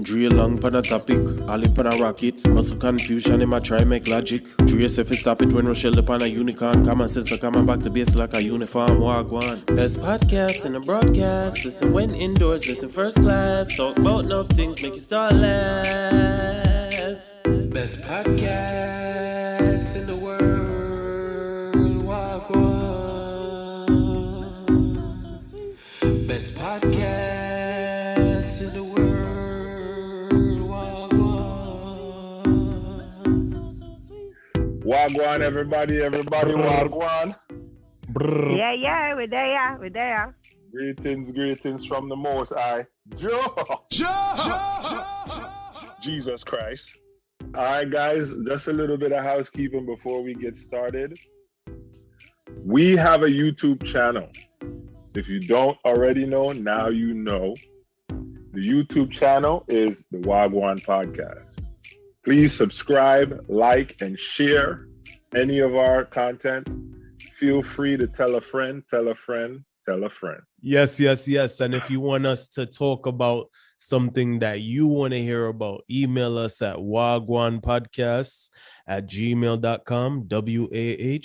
Drill long pan a topic, all pan a rocket. Muscle confusion, him a try make logic. Drew yourself stop it when Rochelle upon a unicorn. Common sense, so come on back to base like a uniform. Wagwan. Best podcast in the broadcast. Listen when indoors, listen first class. Talk about enough things, make you start laugh. Best podcast in the world. Wagwan. Best podcast in the world. Wagwan, everybody, Wagwan. Yeah, we're there. Greetings from the Most High. Jesus Christ. All right, guys, just a little bit of housekeeping before we get started. We have a YouTube channel. If you don't already know, now you know. The YouTube channel is the Wagwan Podcast. Please subscribe, like, and share any of our content. Feel free to tell a friend. Yes. And if you want us to talk about something that you want to hear about, email us at wagwanpodcasts@gmail.com, WAHGWAN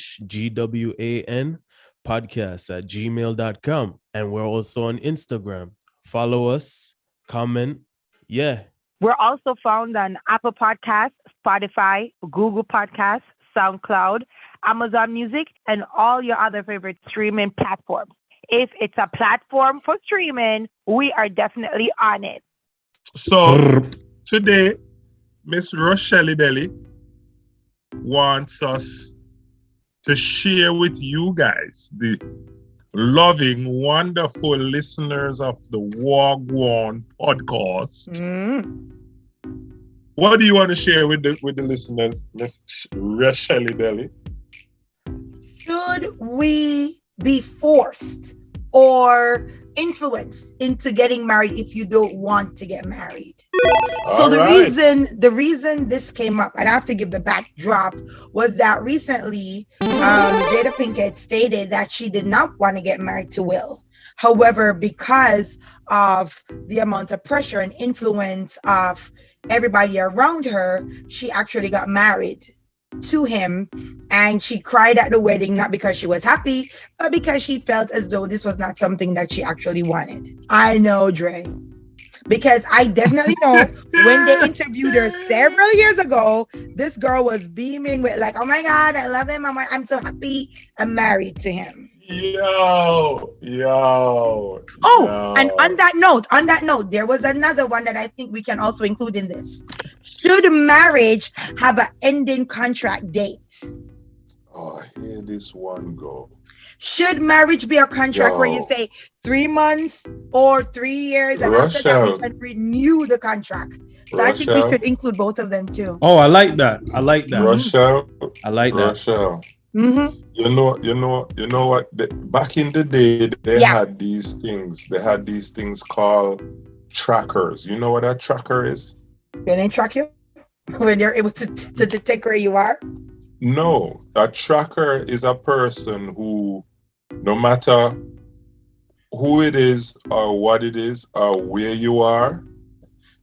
podcast@gmail.com. And we're also on Instagram. Follow us, comment. Yeah. We're also found on Apple Podcasts, Spotify, Google Podcasts, SoundCloud, Amazon Music, and all your other favorite streaming platforms. If it's a platform for streaming, we are definitely on it. So today, Miss Rochelle Ali wants us to share with you guys, the loving, wonderful listeners of the Wagwan podcast. What do you want to share with the listeners, Miss Rochelle Ali? Should we be forced or influenced into getting married if you don't want to get married? So the reason this came up, and I have to give the backdrop, was that recently Jada Pinkett stated that she did not want to get married to Will. However, because of the amount of pressure and influence of everybody around her, she actually got married to him, and she cried at the wedding, not because she was happy, but because she felt as though this was not something that she actually wanted. I know, Dre, because I definitely know when they interviewed her several years ago, this girl was beaming with like, oh my God, I love him. I'm so happy I'm married to him. Yo. And on that note, there was another one that I think we can also include in this. Should marriage have an ending contract date? Oh, here this one go. Should marriage be a contract where you say 3 months or 3 years, and after that we can renew the contract? So I think we should include both of them too. Oh, I like that. Rochelle. I like that. Rochelle. Mm-hmm. You know what? Back in the day, they had these things. They had these things called trackers. You know what a tracker is? When they track you? When you're able to detect where you are? No, a tracker is a person who, no matter who it is or what it is or where you are,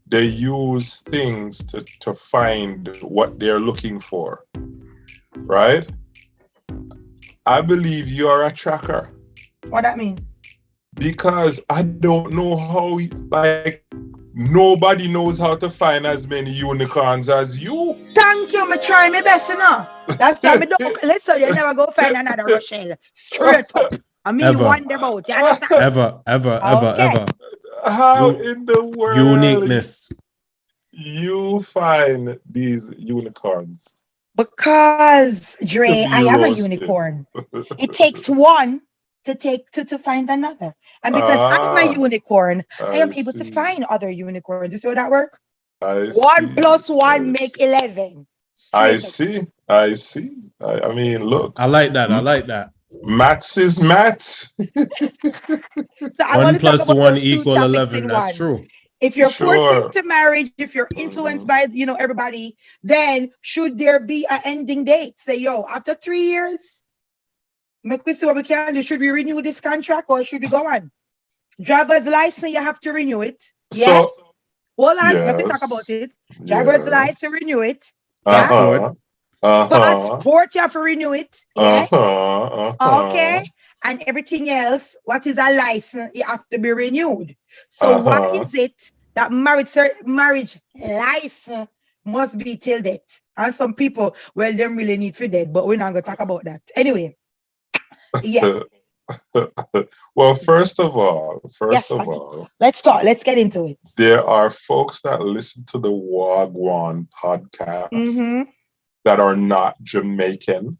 they use things to find what they're looking for, right? I believe you are a tracker. What that mean? Because I don't know how, nobody knows how to find as many unicorns as you. Thank you, I'm trying my best enough. That's why I don't listen, you never go find another Rochelle. Straight up. I mean, Ever. you wonder about, you understand? Ever. How in the world Uniqueness. you find these unicorns? Because, Dre, I am a roasted. unicorn. It takes one to find another. And because I'm a unicorn, I am able to find other unicorns. You see how that works? 1 + 1 make 11. I see. I mean, look. I like that. Maths is maths. So I 1 want to talk + about 1 those two = topics 11. in That's one. true. If you're forced Sure. into marriage, if you're influenced by, everybody, then should there be an ending date? Say, yo, after 3 years, make we see what we can do. Should we renew this contract or should we go on? Driver's license, you have to renew it. Yes. Hold on, let me talk about Yes. it. Driver's license, Yes. renew it. Yeah. Passport. Passport, you have to renew it. Yeah. Okay. Uh-huh. And everything else, what is a license? It have to be renewed. So why is it that marriage license must be till date? And some people, well, them really need for that, but we're not gonna talk about that. Anyway, yeah. Well, first of all, Yes, let's start. Let's get into it. there are folks that listen to the Wagwan podcast Mm-hmm. that are not Jamaican.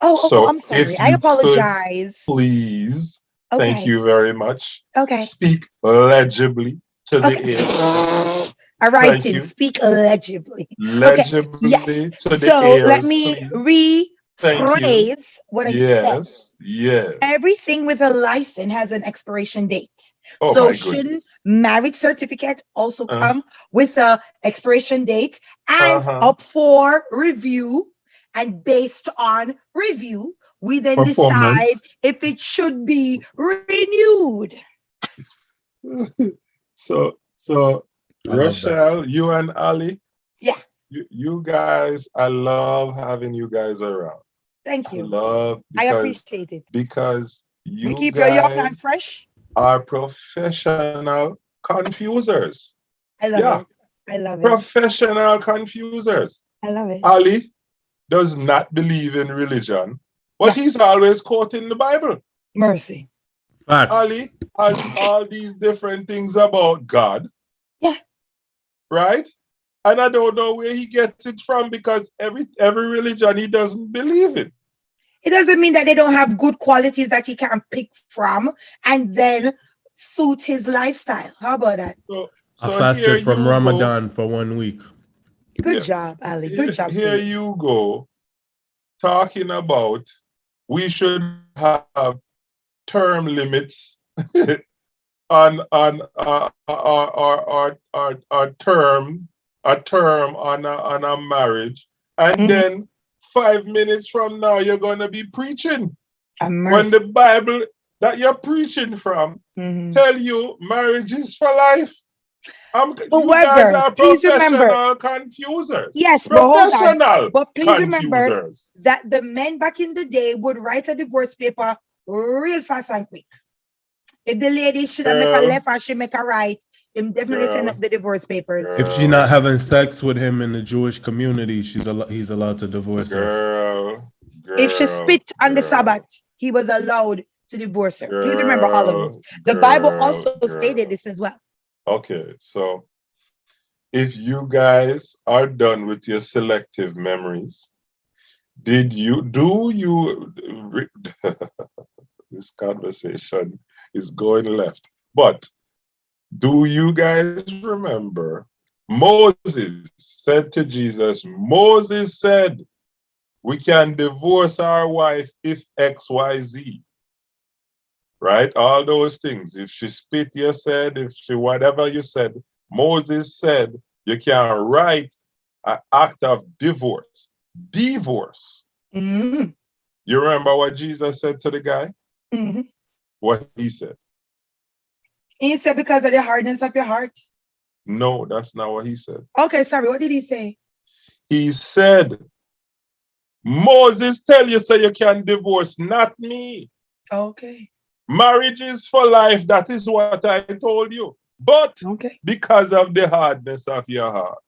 Oh, So I'm sorry. if I you could apologize. please, thank Okay. you very much. Okay. Speak legibly to the Okay. ears. All right, Thank you. speak legibly. Legibly Yes. to the So let ears, me please. Thank you. rephrase what I said. Yes. Yes. Everything with a license has an expiration date. Oh So my shouldn't goodness. marriage certificate also Uh, come with a expiration date and uh-huh. up for review? And based on review, we then decide Performance. if it should be renewed. So I love that. Rochelle, you and Ali, Yeah. you guys, I love having you guys around. Thank you. I Because appreciate it. We you keep you young guys and fresh. are professional confusers. I love Yeah, it. I love it. professional confusers. I love it. Ali does not believe in religion, but he's always quoting the Bible. Mercy. Facts. Ali has all these different things about God. Yeah. Right? And I don't know where he gets it from because every religion he doesn't believe in. It doesn't mean that they don't have good qualities that he can pick from and then suit his lifestyle. How about that? So I here fasted you from go. Ramadan for 1 week. Good Yeah. job, Ali. Good job. Here you go, talking about we should have term limits on our term on a marriage, and then 5 minutes from now you're gonna be preaching when the Bible that you're preaching from tell you marriage is for life. You guys are professional confusers. Yes, but hold on. But please remember that the men back in the day would write a divorce paper real fast and quick. If the lady should have make a left or she make a right, him definitely send up the divorce papers. If she's not having sex with him in the Jewish community, he's allowed to divorce her. If she spit on the Sabbath, he was allowed to divorce her. Please remember all of this. The Bible also stated this as well. Okay, so if you guys are done with your selective memories, this conversation is going left. But do you guys remember Moses said to Jesus, Moses said, we can divorce our wife if XYZ. Right? All those things. If she spit, you said, if she whatever you said, Moses said, you can write an act of divorce. Divorce. Mm-hmm. You remember what Jesus said to the guy? Mm-hmm. What he said? He said because of the hardness of your heart. No, that's not what he said. Okay, sorry. What did he say? He said, Moses tell you so you can divorce, not me. Okay. Marriage is for life. That is what I told you. But because of the hardness of your heart,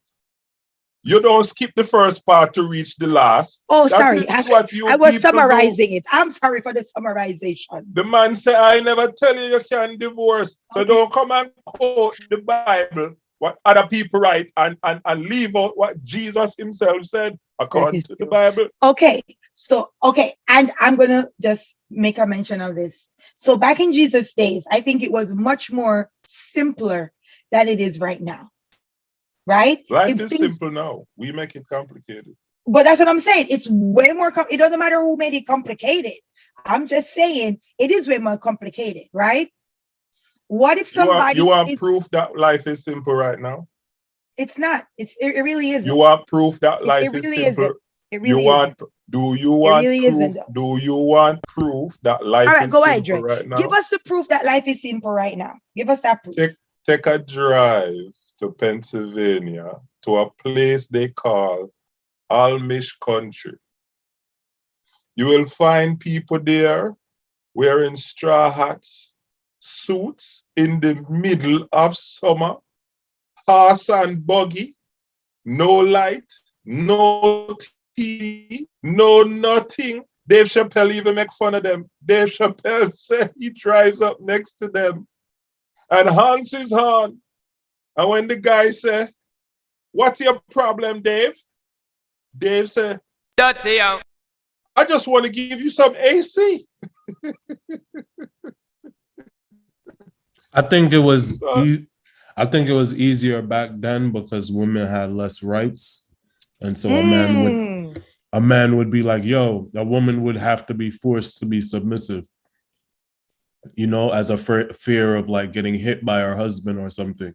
you don't skip the first part to reach the last. Oh, sorry. I was summarizing it. I'm sorry for the summarization. The man said, I never tell you can divorce. So don't come and quote the Bible, what other people write, and leave out what Jesus himself said according to the Bible. Okay. So, and I'm going to just make a mention of this. So back in Jesus' days, I think it was much more simpler than it is right now. Right? Life is simple now. We make it complicated. But that's what I'm saying. It's way more, it doesn't matter who made it complicated. I'm just saying it is way more complicated, right? What if somebody... You want proof that life is simple right now? It's not. It really isn't. You want proof that life is simple? Isn't. It really isn't. Do you want proof that life is simple right now? Give us the proof that life is simple right now. Give us that proof. Take a drive to Pennsylvania to a place they call Amish country. You will find people there wearing straw hats, suits in the middle of summer, horse and buggy, no light, no TV, no nothing. Dave Chappelle even make fun of them. Dave Chappelle said he drives up next to them and honks his horn. And when the guy said, "What's your problem, Dave?" Dave said, "Dirty young. I just want to give you some AC." I think it was easier back then because women had less rights, and so a man would be like, "Yo," a woman would have to be forced to be submissive, you know, as a fear of like getting hit by her husband or something.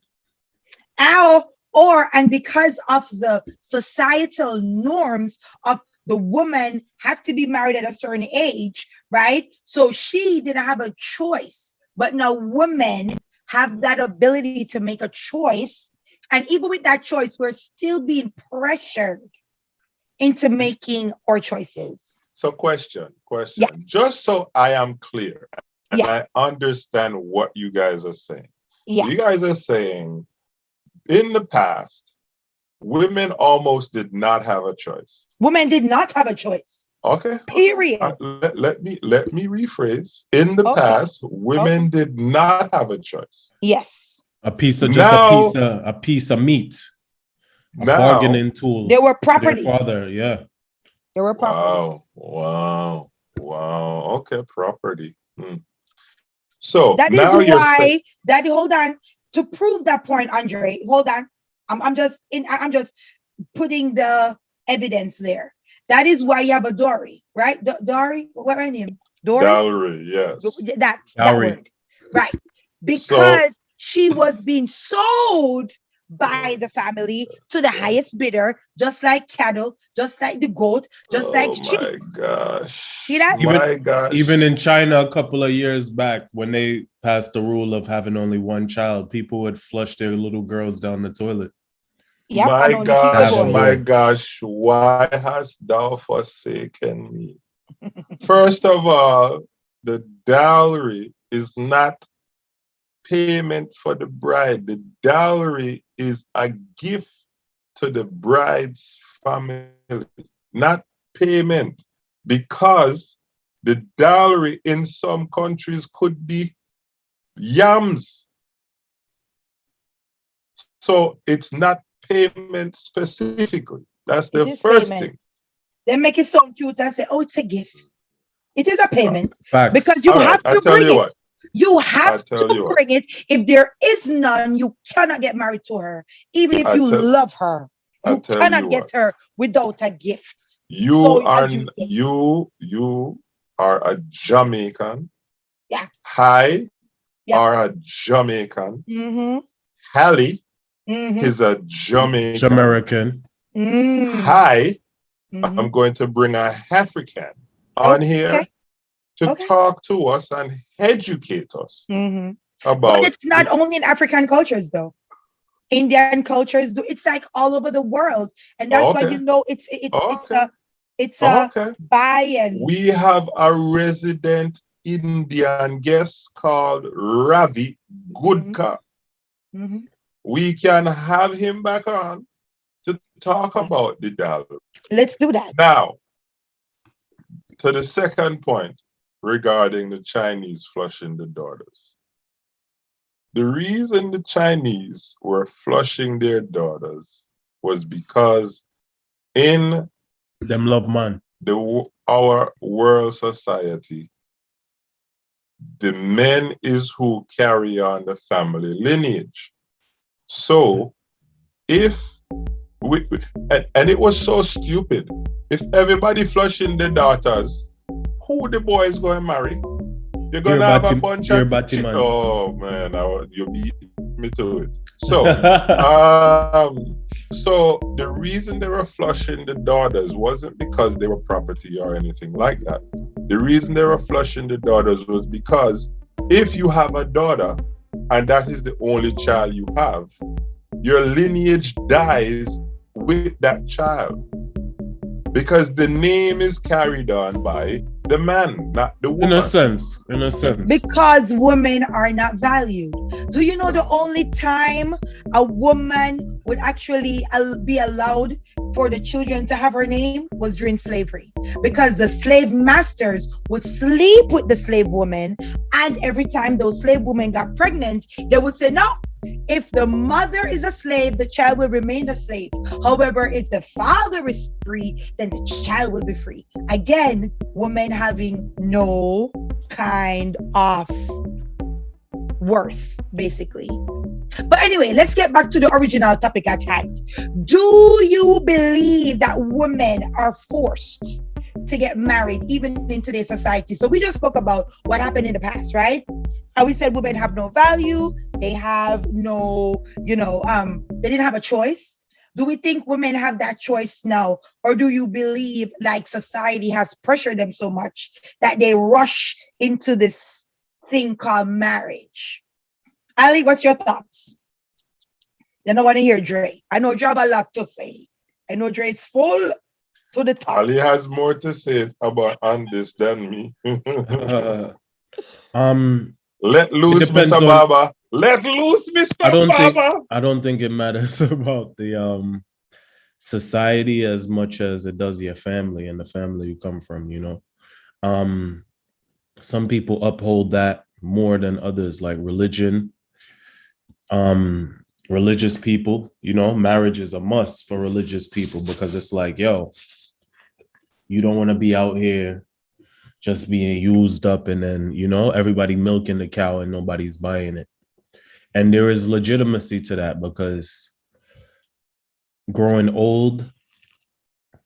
And because of the societal norms of the woman have to be married at a certain age, right? So she didn't have a choice, but now women have that ability to make a choice. And even with that choice, we're still being pressured into making our choices. So question. Yeah. Just so I am clear and I understand what you guys are saying. Yeah. You guys are saying in the past, women almost did not have a choice. Women did not have a choice. Okay. Period. Let me rephrase. In the past, women did not have a choice. Yes. A piece of meat. A bargaining tool. They were property. Their father, yeah. They were property. Wow. Okay, property. So that is why Daddy, hold on. To prove that point, Andre, hold on. I'm just putting the evidence there. That is why you have a dowry, right? Dowry, what her name? Dowry, yes. That word. Right. Because she was being sold by the family to the highest bidder, just like cattle, just like the goat, just like sheep. Oh my gosh. See that? Even in China a couple of years back, when they passed the rule of having only one child, people would flush their little girls down the toilet. Yep, my gosh, why hast thou forsaken me? First of all, the dowry is not payment for the bride. The dowry is a gift to the bride's family, not payment, because the dowry in some countries could be yams. So it's not payment specifically. That's the first thing. They make it sound cute and say, "Oh, it's a gift." It is a payment. Facts. Because you have to bring it. You have to bring it. If there is none, you cannot get married to her. Even if you love her, you cannot get her without a gift. You are a Jamaican. Yeah. Are a Jamaican. Mm-hmm. Hallie is a Jamaican. American. Hi, I'm going to bring a African on here to talk to us and educate us about. But it's not only in African cultures, though. Indian cultures do. It's like all over the world, and that's why it's a buy-in. We have a resident Indian guest called Ravi Gudka. We can have him back on to talk about the dowry. Let's do that. Now, to the second point regarding the Chinese flushing the daughters. The reason the Chinese were flushing their daughters was because in them love man. Our world society, the men is who carry on the family lineage. So if and it was so stupid. If everybody flushing the daughters, who the boys going to marry? You're going to have a bunch of... Oh, man, you beat me to it. So, so the reason they were flushing the daughters wasn't because they were property or anything like that. The reason they were flushing the daughters was because if you have a daughter and that is the only child you have, your lineage dies with that child. Because the name is carried on by the man, not the woman. In a sense. Because women are not valued. Do you know the only time a woman would actually be allowed for the children to have her name was during slavery? Because the slave masters would sleep with the slave woman, and every time those slave women got pregnant, they would say, no, if the mother is a slave, the child will remain a slave. However, if the father is free, then the child will be free. Again, women having no kind of worth, basically. But anyway, let's get back to the original topic at hand. Do you believe that women are forced to get married even in today's society? So we just spoke about what happened in the past, right? And we said women have no value. They have no, they didn't have a choice. Do we think women have that choice now? Or do you believe like society has pressured them so much that they rush into this thing called marriage? Ali, what's your thoughts? You don't want to hear Dre. I know Dre have a lot to say. I know Dre is full to the top. Ali has more to say on this than me. Let loose, Mr. Baba. Let loose, Mr. Baba. I don't think it matters about the society as much as it does your family and the family you come from, Some people uphold that more than others, like religion. Religious people, marriage is a must for religious people because it's like, yo, you don't want to be out here just being used up and then, everybody milking the cow and nobody's buying it. And there is legitimacy to that because growing old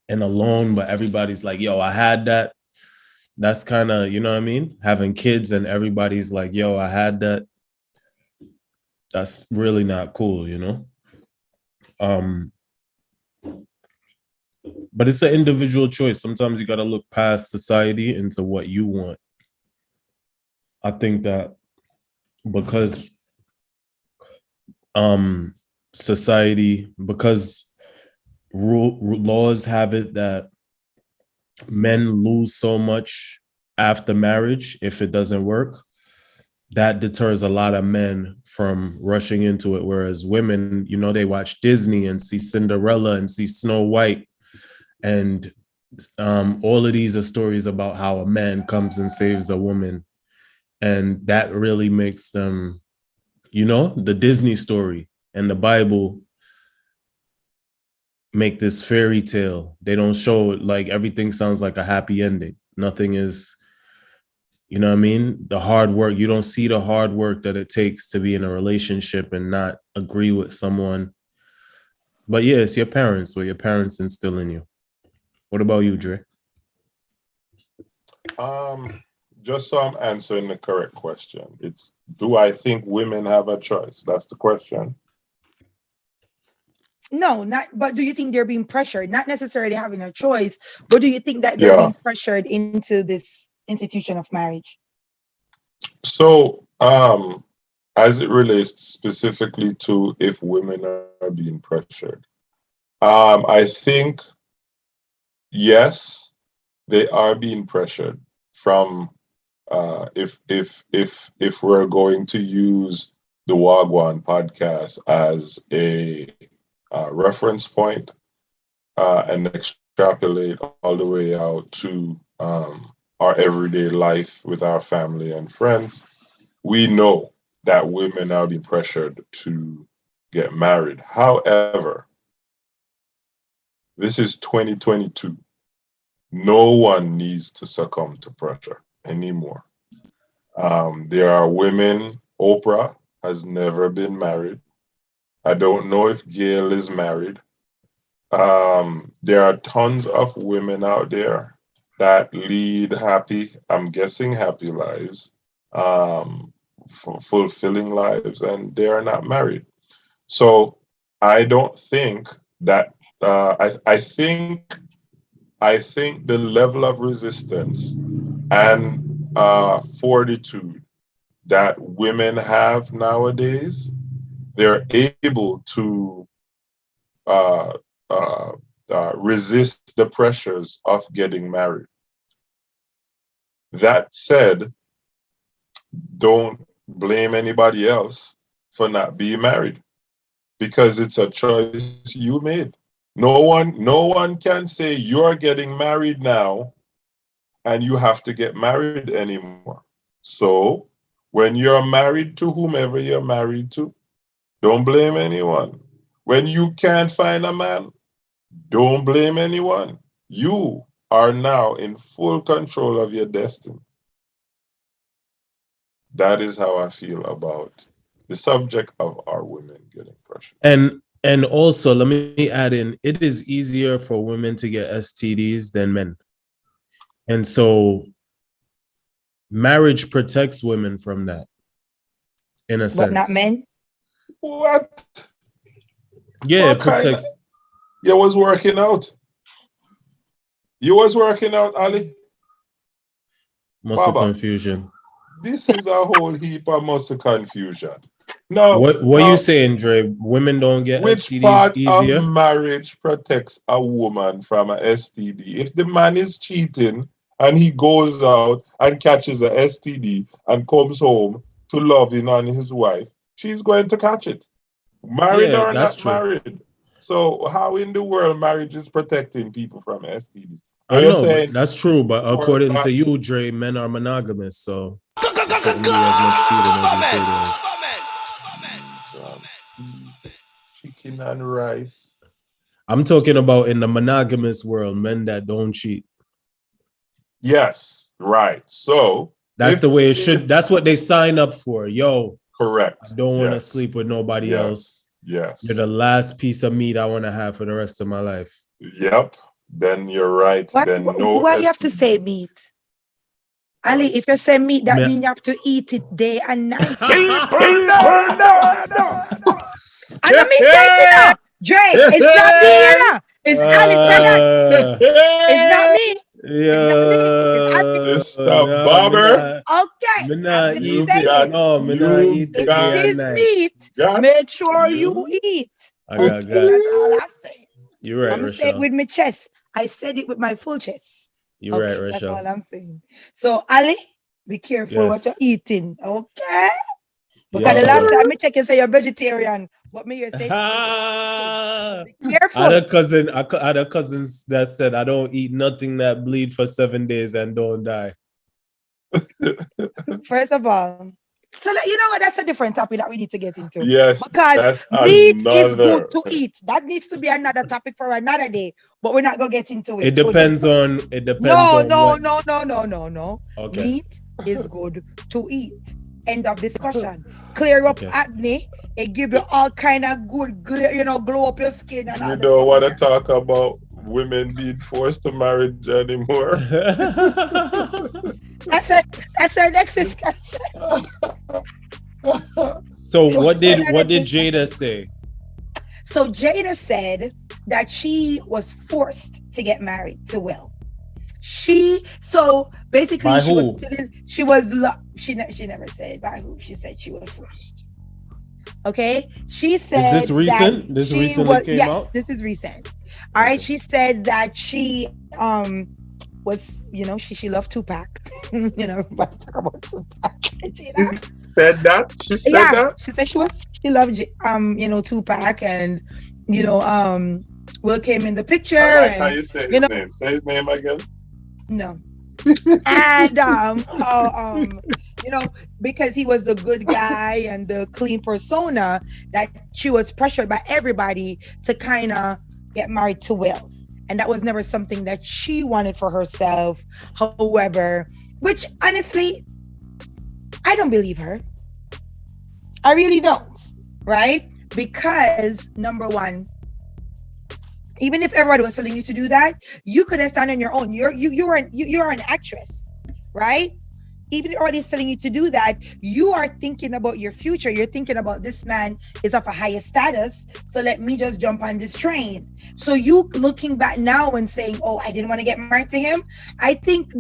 and alone, but everybody's like, yo, I had that. That's kind of, you know what I mean? Having kids and everybody's like, yo, I had that. That's really not cool, But it's an individual choice. Sometimes you got to look past society into what you want. I think that because society, because laws have it that men lose so much after marriage if it doesn't work, that deters a lot of men from rushing into it. Whereas women, they watch Disney and see Cinderella and see Snow White. And all of these are stories about how a man comes and saves a woman. And that really makes them, the Disney story and the Bible make this fairy tale. They don't show it like everything sounds like a happy ending. Nothing is, the hard work. You don't see the hard work that it takes to be in a relationship and not agree with someone. But yeah, it's your parents, what your parents instill in you. What about you, Dre? Just so I'm answering the correct question. It's, do I think women have a choice? That's the question. No, but do you think they're being pressured? Not necessarily having a choice, but do you think that they're being pressured into this institution of marriage? So, as it relates specifically to if women are being pressured, I think, yes, they are being pressured from, if we're going to use the Wagwan podcast as a reference point and extrapolate all the way out to our everyday life with our family and friends, we know that women are being pressured to get married. However, this is 2022. No one needs to succumb to pressure anymore. There are women. Oprah has never been married. I don't know if Gail is married. There are tons of women out there that lead happy, I'm guessing happy lives, fulfilling lives, and they are not married. So I don't think that, I think the level of resistance and fortitude that women have nowadays they're able to uh, uh, resist the pressures of getting married. That said, don't blame anybody else for not being married because it's a choice you made. No one can say you're getting married now and you have to get married anymore. So when you're married to whomever you're married to, don't blame anyone. When you can't find a man, don't blame anyone. You are now in full control of your destiny. That is how I feel about the subject of our women getting pregnant. And also, let me add in, it is easier for women to get STDs than men. And so marriage protects women from that, in a sense. But not men? What? Yeah, What it protects. You was working out. You was working out, Ali. Muscle Baba, confusion. this is a whole heap of muscle confusion. Now, What you saying, Dre? Women don't get which STDs part easier? of marriage protects a woman from a STD? If the man is cheating and he goes out and catches a STD and comes home to loving on his wife, she's going to catch it. Married Yeah, or that's not true. married. So how in the world marriage is protecting people from STDs? I You're know, but saying that's true. But we're according not- to you, Dre, men are monogamous, so you shouldn't do as much cheating as you say there is. chicken and rice. I'm talking about in the monogamous world, men that don't cheat. Yes, right. So That's if- the way it should. That's what they sign up for. Yo, correct. I don't want to Yes. sleep with nobody Yes. else. Yes. You're the last piece of meat I want to have for the rest of my life. Yep. Then you're right. Then no. Why you have to say meat? Ali, if you say meat, that Me- means you have to eat it day and night. Yeah. And I mean, that, Dre, it's not me, you know. It's Ali said that. It's not me. Yeah. Mr. Barber. Okay. Me nah I'm eat saying, it. No, me nah you eat it if day it and is night. meat, got make sure you. you eat. I Okay, got. that's all I'm saying. You're right, I'm gonna say it Rochelle. with my chest. I said it with my full chest. You're Okay, right, that's Rochelle. all I'm saying. So Ali, be careful what Yes. you're eating, okay? Because Yeah. the last time I check, you say you're vegetarian, but me you say I be careful. had a cousin that said I don't eat nothing that bleed for 7 days and don't die. First of all, so you know what? That's a different topic that we need to get into. Yes. Because That's meat is another. good to eat. That needs to be another topic for another day. But we're not gonna get into it. It depends on. No. what- Okay. Meat is good to eat. End of discussion. Clear up Okay. acne. It give you all kind of good, glow up your skin and all You that don't want to stuff. talk about women being forced to marriage anymore. That's our next discussion. So what did Jada say? So Jada said that she was forced to get married to Will. So basically By she who? she never said by who. She said she was forced. Okay, she said Is this recent? that This she recently was, came yes, out? this is recent. All right, she said that she was, she loved Tupac. Everybody talk about Tupac. Said that? She said that? She said she loved Tupac, and Will came in the picture. I like and how you say his name. Say his name again. no. And because he was a good guy and the clean persona, that she was pressured by everybody to kind of get married to Will. And that was never something that she wanted for herself. However, which honestly, I don't believe her. I really don't, right? Because number one, even if everybody was telling you to do that, you could have stand on your own. You're an actress, right? Even if everybody's telling you to do that, you are thinking about your future. You're thinking about, this man is of a higher status, so let me just jump on this train. So you looking back now and saying, oh, I didn't want to get married to him. I think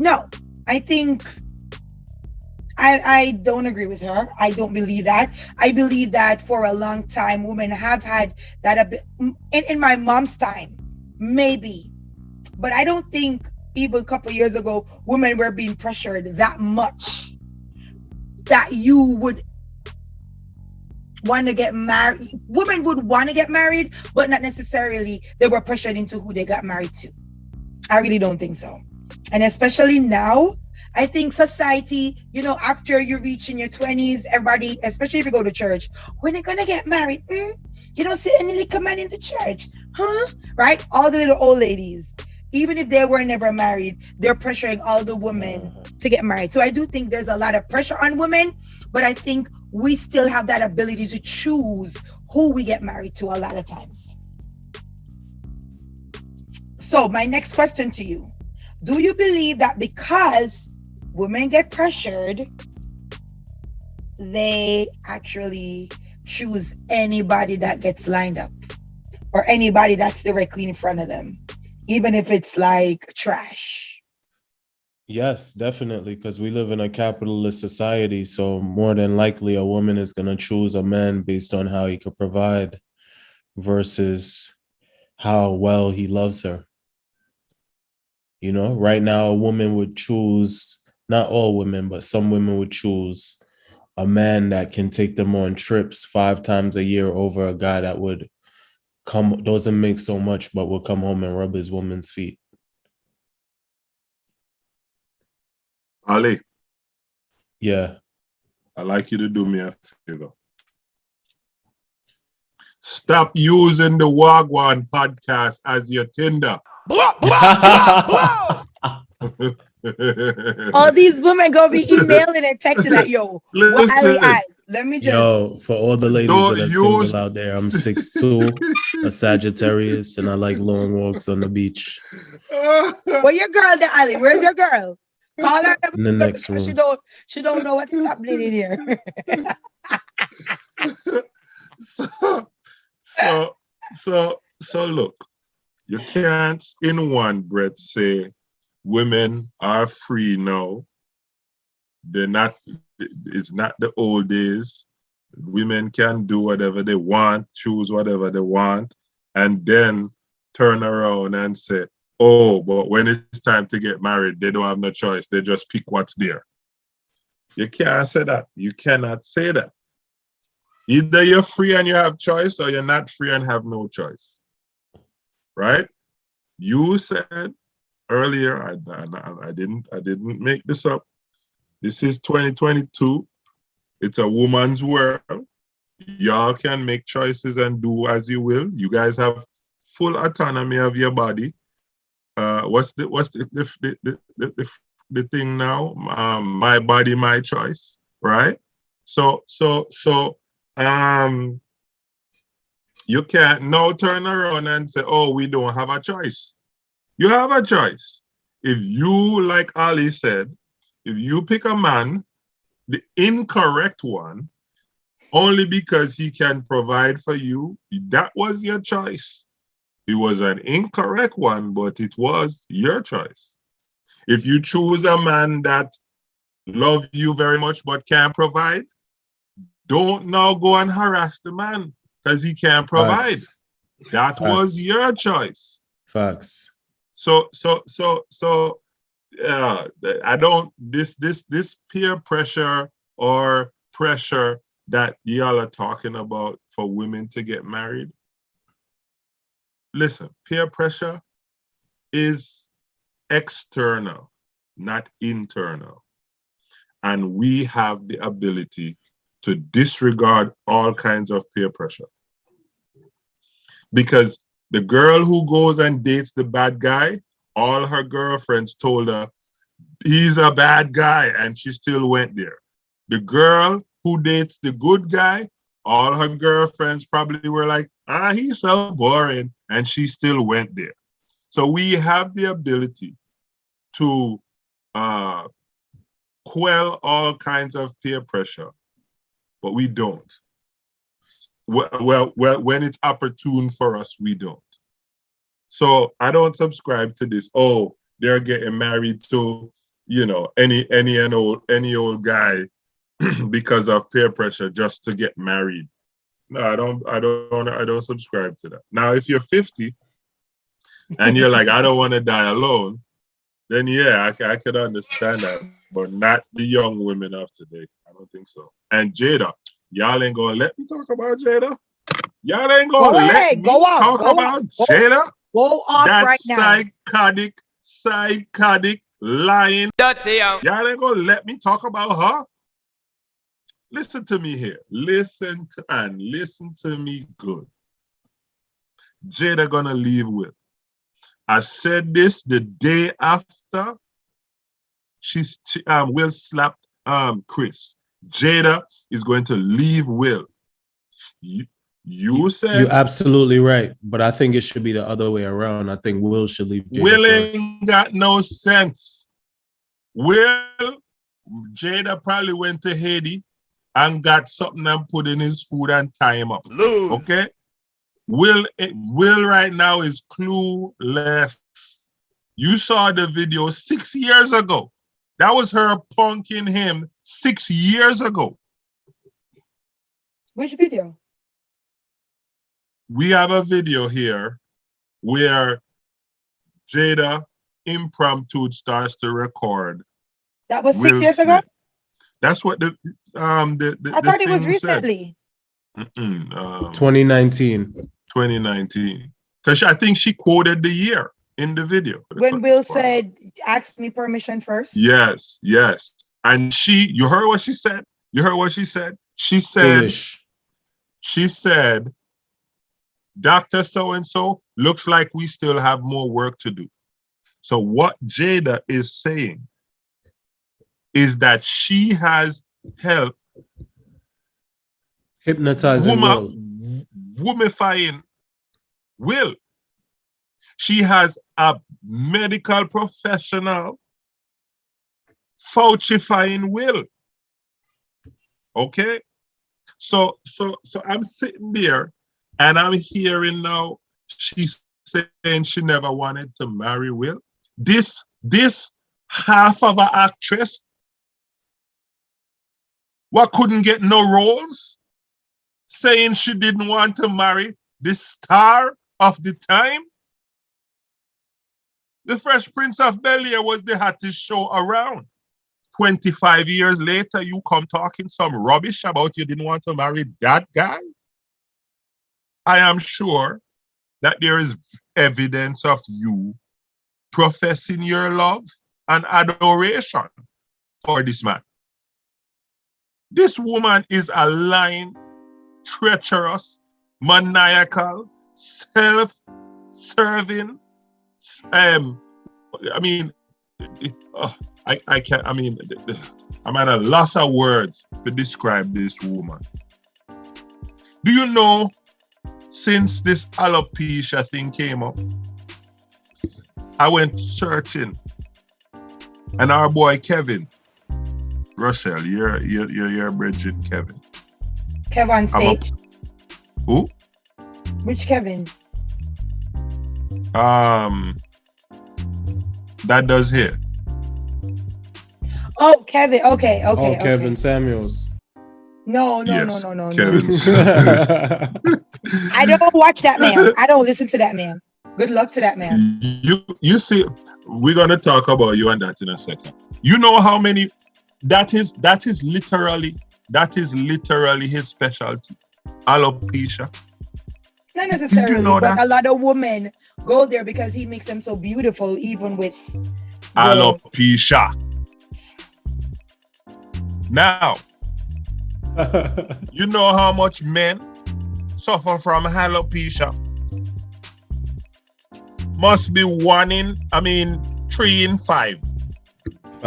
I don't agree with her. I don't believe that. I believe that for a long time, women have had that in my mom's time, maybe. But I don't think even a couple years ago, women were being pressured that much that you would want to get married. Women would want to get married, but not necessarily they were pressured into who they got married to. I really don't think so. And especially now, I think society, after you reach in your 20s, everybody, especially if you go to church, when are you going to get married? You don't see any little man in the church. Huh? Right? All the little old ladies, even if they were never married, they're pressuring all the women to get married. So I do think there's a lot of pressure on women, but I think we still have that ability to choose who we get married to a lot of times. So my next question to you, do you believe that because women get pressured, they actually choose anybody that gets lined up or anybody that's directly in front of them, even if it's like trash? Yes, definitely, because we live in a capitalist society. So more than likely, a woman is going to choose a man based on how he could provide versus how well he loves her. Right now, a woman would choose, not all women, but some women would choose a man that can take them on trips 5 times a year over a guy that would doesn't make so much, but will come home and rub his woman's feet. Ali, Yeah. I'd like you to do me a favor. Stop using the Wagwan podcast as your Tinder. All these women gonna be emailing and texting like, yo, what Ali at? Let me just. Yo, for all the ladies that are single out there, I'm 6'2", a Sagittarius, and I like long walks on the beach. Where your girl there, Ali? Where's your girl? Call her in the next room. She don't know what is happening in here. So look, you can't in one breath say women are free now. They're not. It's not the old days. Women can do whatever they want, choose whatever they want, and then turn around and say, oh, but when it's time to get married, they don't have no choice. They just pick what's there. You can't say that. You cannot say that. Either you're free and you have choice, or you're not free and have no choice. Right? You said earlier, I didn't make this up. This is 2022. It's a woman's world. Y'all can make choices and do as you will. You guys have full autonomy of your body. What's the thing now? My body, my choice, right? So you can't now turn around and say, oh, we don't have a choice. You have a choice. If you, like Ali said, if you pick a man, the incorrect one, only because he can provide for you, that was your choice. It was an incorrect one, but it was your choice. If you choose a man that loves you very much but can't provide, don't now go and harass the man because he can't provide. Facts. That was your choice. Facts. So I don't this peer pressure or pressure that y'all are talking about for women to get married. Listen, peer pressure is external, not internal. And we have the ability to disregard all kinds of peer pressure. Because the girl who goes and dates the bad guy, all her girlfriends told her, he's a bad guy, and she still went there. The girl who dates the good guy, all her girlfriends probably were like, he's so boring, and she still went there. So we have the ability to quell all kinds of peer pressure, but we don't. Well, when it's opportune for us, we don't. So I don't subscribe to this, oh, they're getting married to any old guy because of peer pressure just to get married. No, I don't subscribe to that. Now, if you're 50 and you're like, I don't want to die alone, then yeah, I could understand that, but not the young women of today. I don't think so. And Jada, y'all ain't gonna let me talk about Jada. Y'all ain't gonna let me talk about Jada. Go off that right now. Psychotic, lying. Y'all ain't gonna let me talk about her. Listen to me here. Listen to me good. Jada gonna leave Will. I said this the day after Will slapped Chris. Jada is going to leave Will. You said you're absolutely right, but I think it should be the other way around. I think Will should leave Jada Will first. ain't got no sense. Jada probably went to Haiti and got something and put in his food and tie him up. Lord. Okay? Will right now is clueless. You saw the video 6 years ago. That was her punking him 6 years ago. Which video? We have a video here where Jada impromptu starts to record. That was 6 years ago? That's what the I thought it was recently. 2019. 2019. Because I think she quoted the year in the video. When Will said, ask me permission first? Yes. And you heard what she said? She said, Foolish. She said, Dr. So-and-so, looks like we still have more work to do. So what Jada is saying is that she has helped hypnotizing Will. Womifying Will. She has a medical professional Faucifying Will. Okay? So I'm sitting there and I'm hearing now she's saying she never wanted to marry Will. This half of an actress what couldn't get no roles, saying she didn't want to marry the star of the time. The Fresh Prince of Bel-Air was the hottest show around. 25 years later, you come talking some rubbish about you didn't want to marry that guy. I am sure that there is evidence of you professing your love and adoration for this man. This woman is a lying, treacherous, maniacal, self-serving. I can't. I'm at a loss of words to describe this woman. Do you know, since this alopecia thing came up, I went searching, and our boy Kevin, Rochelle, you're Bridget Kevin. Kevin stage. Who? Which Kevin? That does hair. Oh, Kevin. Okay. Kevin Samuels. No. Kevin. I don't watch that man. I don't listen to that man. Good luck to that man. You see, we're gonna talk about you and that in a second. You know how many? That is literally his specialty. Alopecia. Not necessarily, but a lot of women go there because he makes them so beautiful, even with alopecia. Now, you know how much men suffer from alopecia? Must be 3 in 5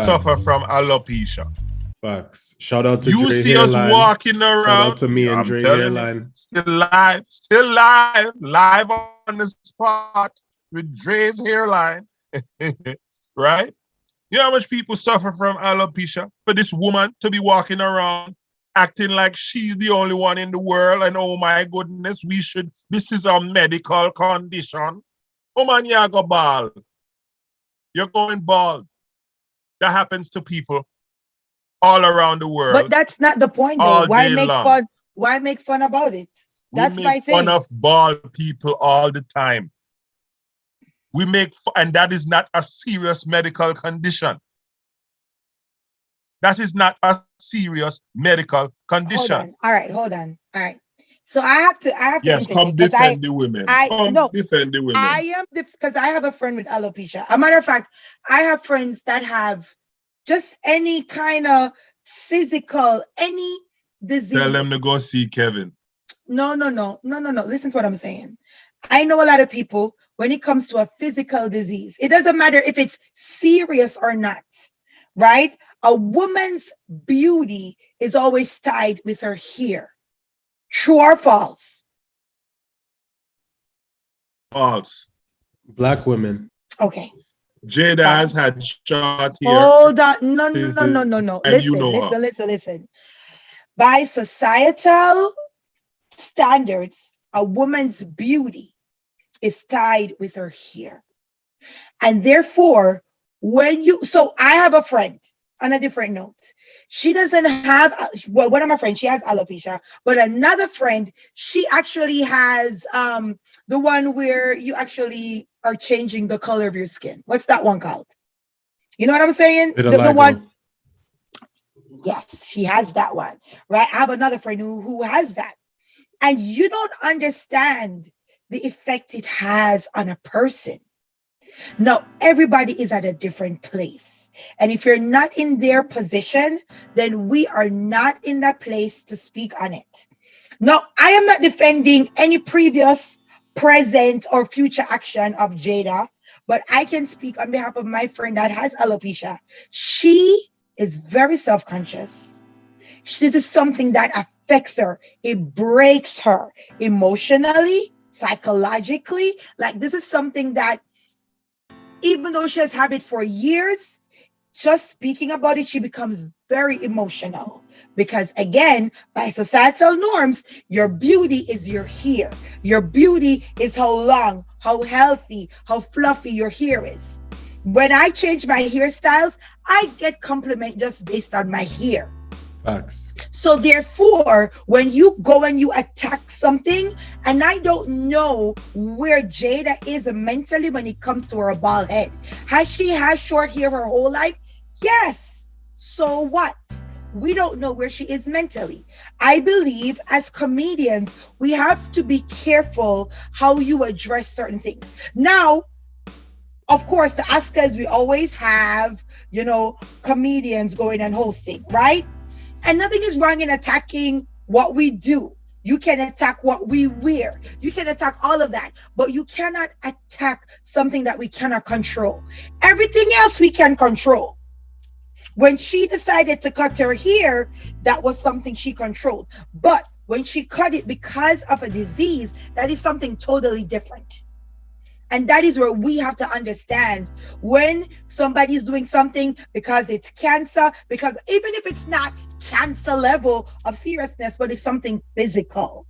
suffer from alopecia. Facts. Shout out to you Dre see Hairline. Us walking around. Shout out to me and Dre Hairline. Still live on the spot with Dre's Hairline. Right? You know how much people suffer from alopecia? For this woman to be walking around acting like she's the only one in the world and oh my goodness, this is a medical condition. Oh man, you go bald. You're going bald. That happens to people all around the world. But that's not the point, though. All Why day make long. fun? Why make fun about it? That's we my make thing. fun of bald people all the time. And that is not a serious medical condition. That is not a serious medical condition. Hold on. All right, hold on. All right. So I have to Yes, come interject, defend the women. Defend the women. I am because I have a friend with alopecia. A matter of fact, I have friends that have just any kind of physical, any disease. Tell them to go see Kevin. No. Listen to what I'm saying. I know a lot of people, when it comes to a physical disease, it doesn't matter if it's serious or not, right? A woman's beauty is always tied with her hair. True or false? False. Black women. Okay. Jada has had short hair. Hold on. No. Listen. By societal standards, a woman's beauty is tied with her hair. And therefore, so I have a friend on a different note. She doesn't have, one of my friends, she has alopecia, but another friend, she actually has the one where you actually are changing the color of your skin. What's that one called? You know what I'm saying? The one. Yes, she has that one, right? I have another friend who has that. And you don't understand the effect it has on a person. Now, everybody is at a different place. And if you're not in their position, then we are not in that place to speak on it. Now, I am not defending any previous, present, or future action of Jada, but I can speak on behalf of my friend that has alopecia. She is very self-conscious. This is something that affects her. It breaks her emotionally, psychologically. Like, this is something that, even though she has had it for years, just speaking about it, she becomes very emotional. Because again, by societal norms, your beauty is your hair. Your beauty is how long, how healthy, how fluffy your hair is. When I change my hairstyles, I get compliment just based on my hair. Facts. So therefore, when you go and you attack something, and I don't know where Jada is mentally when it comes to her bald head. Has she had short hair her whole life? Yes. So what? We don't know where she is mentally. I believe as comedians, we have to be careful how you address certain things. Now, of course, the Oscars, we always have, comedians going and hosting, right? And nothing is wrong in attacking what we do. You can attack what we wear. You can attack all of that, but you cannot attack something that we cannot control. Everything else we can control. When she decided to cut her hair, that was something she controlled. But when she cut it because of a disease, that is something totally different. And that is where we have to understand when somebody is doing something because it's cancer, because even if it's not cancer level of seriousness, but it's something physical.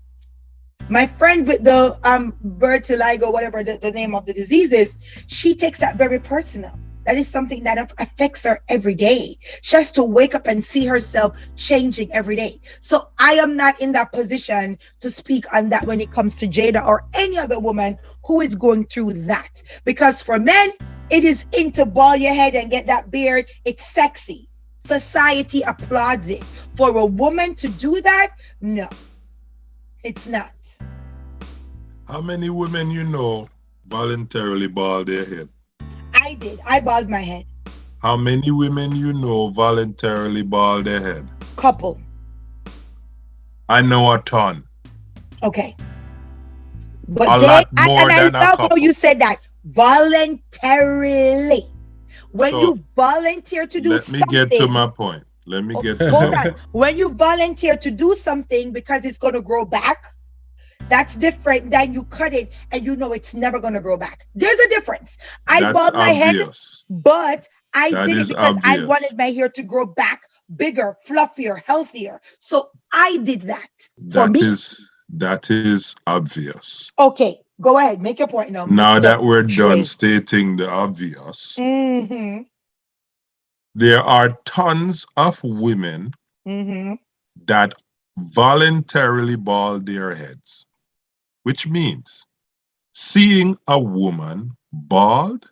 My friend with the vertigo, whatever the name of the disease is, she takes that very personal. That is something that affects her every day. She has to wake up and see herself changing every day. So I am not in that position to speak on that when it comes to Jada or any other woman who is going through that. Because for men, it is in to ball your head and get that beard. It's sexy. Society applauds it. For a woman to do that, no, it's not. How many women you know voluntarily bald their head? I did. I bald my head. How many women you know voluntarily bald their head? Couple. I know a ton. Okay. But a lot more than I love a couple. how you said that. Voluntarily. When you volunteer to do something. Let me get to my point. Hold on. When you volunteer to do something because it's going to grow back, that's different than you cut it and you know it's never going to grow back. There's a difference. I bald my head, but I did it because I wanted my hair to grow back bigger, fluffier, healthier. So I did that for me. That is obvious. Okay, go ahead. Make your point now. Now that we're done stating the obvious, there are tons of women Mm-hmm. that voluntarily bald their heads, which means seeing a woman bald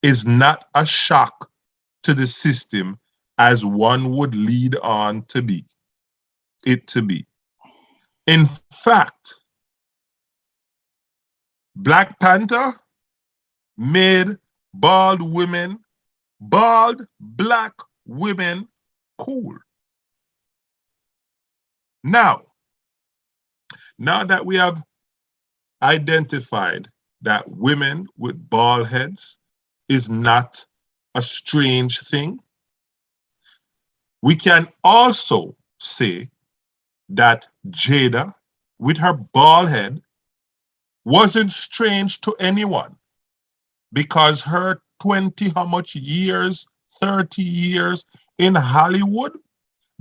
is not a shock to the system as one would lead on to be it to be. In fact, Black Panther made bald black women cool. Now, now that we have identified that women with bald heads is not a strange thing, we can also say that Jada, with her bald head, wasn't strange to anyone because her 20 how much years, 30 years in Hollywood,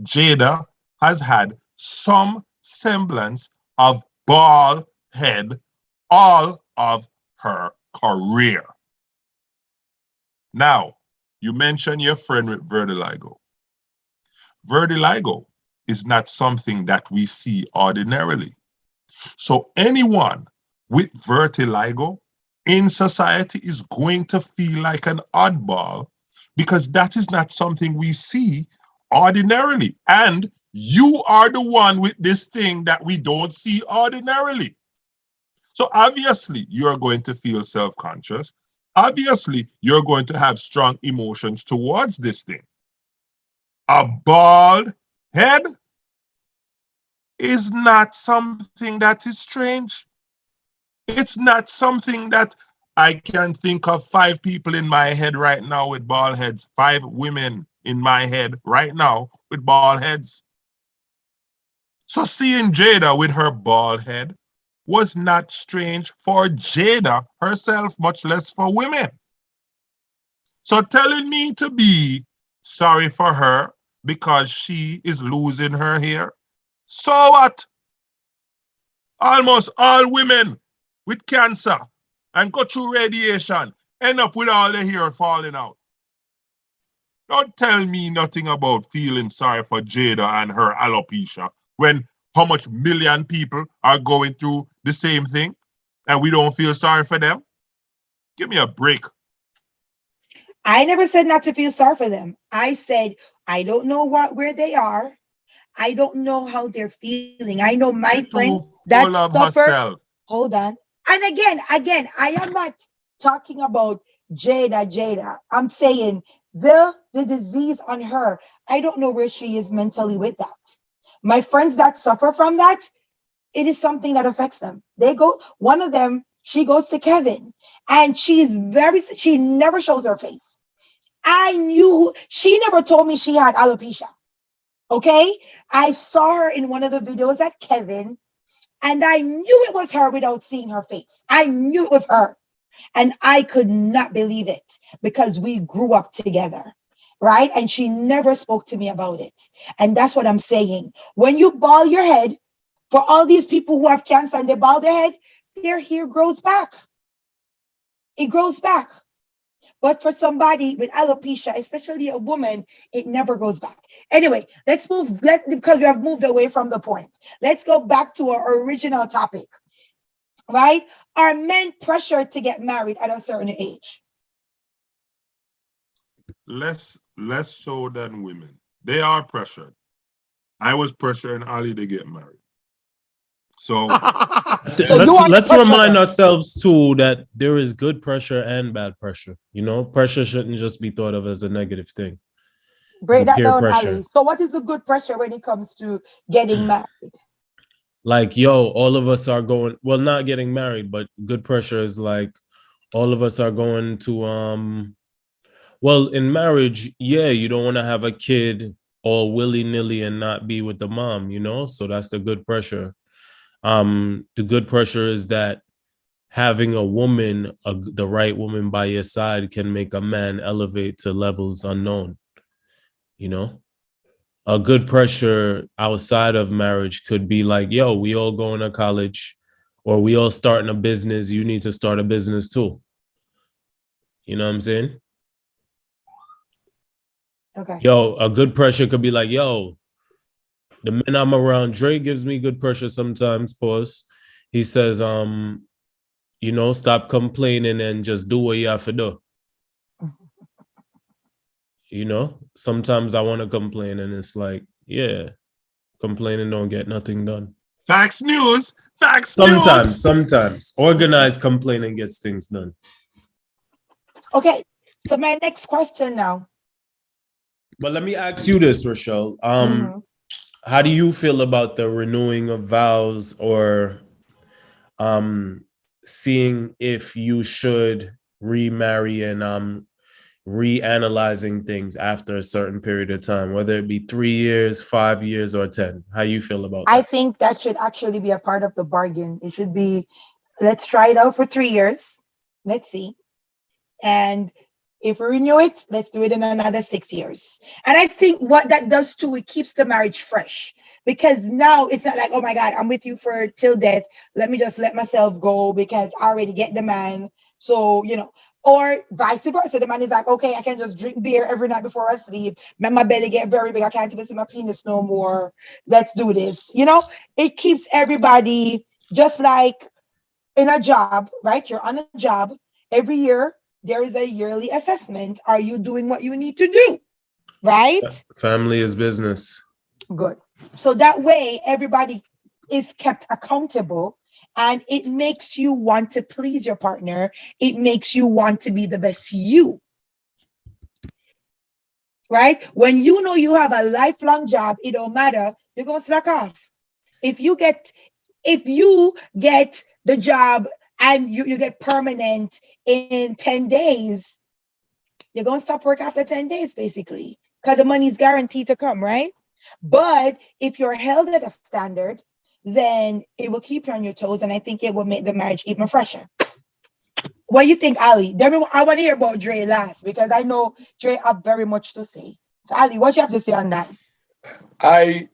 Jada has had some semblance of bald head all of her career. Now, you mentioned your friend with vertigo. Vertigo is not something that we see ordinarily. So anyone with vertigo in society is going to feel like an oddball because that is not something we see ordinarily. And you are the one with this thing that we don't see ordinarily. So obviously, you're going to feel self-conscious. Obviously, you're going to have strong emotions towards this thing. A bald head is not something that is strange. It's not something that I can think of 5 people in my head right now with bald heads, 5 women in my head right now with bald heads. So seeing Jada with her bald head was not strange for Jada herself, much less for women. So telling me to be sorry for her because she is losing her hair, so what? Almost all women with cancer and go through radiation end up with all the hair falling out. Don't tell me nothing about feeling sorry for Jada and her alopecia when how much million people are going through the same thing and we don't feel sorry for them. Give me a break. I never said not to feel sorry for them. I said, I don't know where they are. I don't know how they're feeling. I know my She's friend too that full of suffered. herself. Hold on. And again, I am not talking about Jada. I'm saying the disease on her. I don't know where she is mentally with that. My friends that suffer from that, it is something that affects them. One of them, she goes to Kevin and she never shows her face. She never told me she had alopecia. Okay. I saw her in one of the videos at Kevin and I knew it was her without seeing her face. I knew it was her. And I could not believe it because we grew up together. Right. And she never spoke to me about it. And that's what I'm saying. When you bald your head, for all these people who have cancer and they bald their head, their hair grows back. It grows back. But for somebody with alopecia, especially a woman, it never goes back. Anyway, because we have moved away from the point. Let's go back to our original topic, right? Are men pressured to get married at a certain age? Less so than women. They are pressured. I was pressuring Ali to get married. So, let's remind ourselves too that there is good pressure and bad pressure. You know, pressure shouldn't just be thought of as a negative thing. Break that down, pressure. Ali. So what is the good pressure when it comes to getting married? Like, all of us are going, well, not getting married, but good pressure is like all of us are going to, well, in marriage, yeah, you don't want to have a kid all willy-nilly and not be with the mom, so that's the good pressure. The good pressure is that having a woman, the right woman by your side can make a man elevate to levels unknown. A good pressure outside of marriage could be like, yo, we all going to college or we all starting a business. You need to start a business too. You know what I'm saying? Okay. Yo, a good pressure could be like, yo, the men I'm around, Dre gives me good pressure sometimes, pause. He says, stop complaining and just do what you have to do. Sometimes I want to complain and it's like, yeah, complaining don't get nothing done. Facts news. Sometimes organized complaining gets things done. Okay. So my next question now. But let me ask you this, Rochelle. How do you feel about the renewing of vows or seeing if you should remarry and reanalyzing things after a certain period of time, whether it be 3 years, 5 years, or 10? How you feel about that? I think that should actually be a part of the bargain. It should be, let's try it out for 3 years. Let's see. And if we renew it, let's do it in another 6 years. And I think what that does too, it keeps the marriage fresh. Because now it's not like, oh my God, I'm with you for till death. Let me just let myself go because I already get the man. So, or vice versa. The man is like, okay, I can just drink beer every night before I sleep. Make my belly get very big. I can't even see my penis no more. Let's do this. It keeps everybody just like in a job, right? You're on a job every year. There is a yearly assessment. Are you doing what you need to do? Right? Family is business. Good. So that way, everybody is kept accountable and it makes you want to please your partner. It makes you want to be the best you. Right? When you know you have a lifelong job, it don't matter. You're going to slack off. If you get the job and you get permanent in 10 days, you're going to stop work after 10 days, basically, because the money is guaranteed to come, right? But if you're held at a standard, then it will keep you on your toes, and I think it will make the marriage even fresher. What do you think, Ali? I want to hear about Dre last, because I know Dre have very much to say. So, Ali, what you have to say on that? I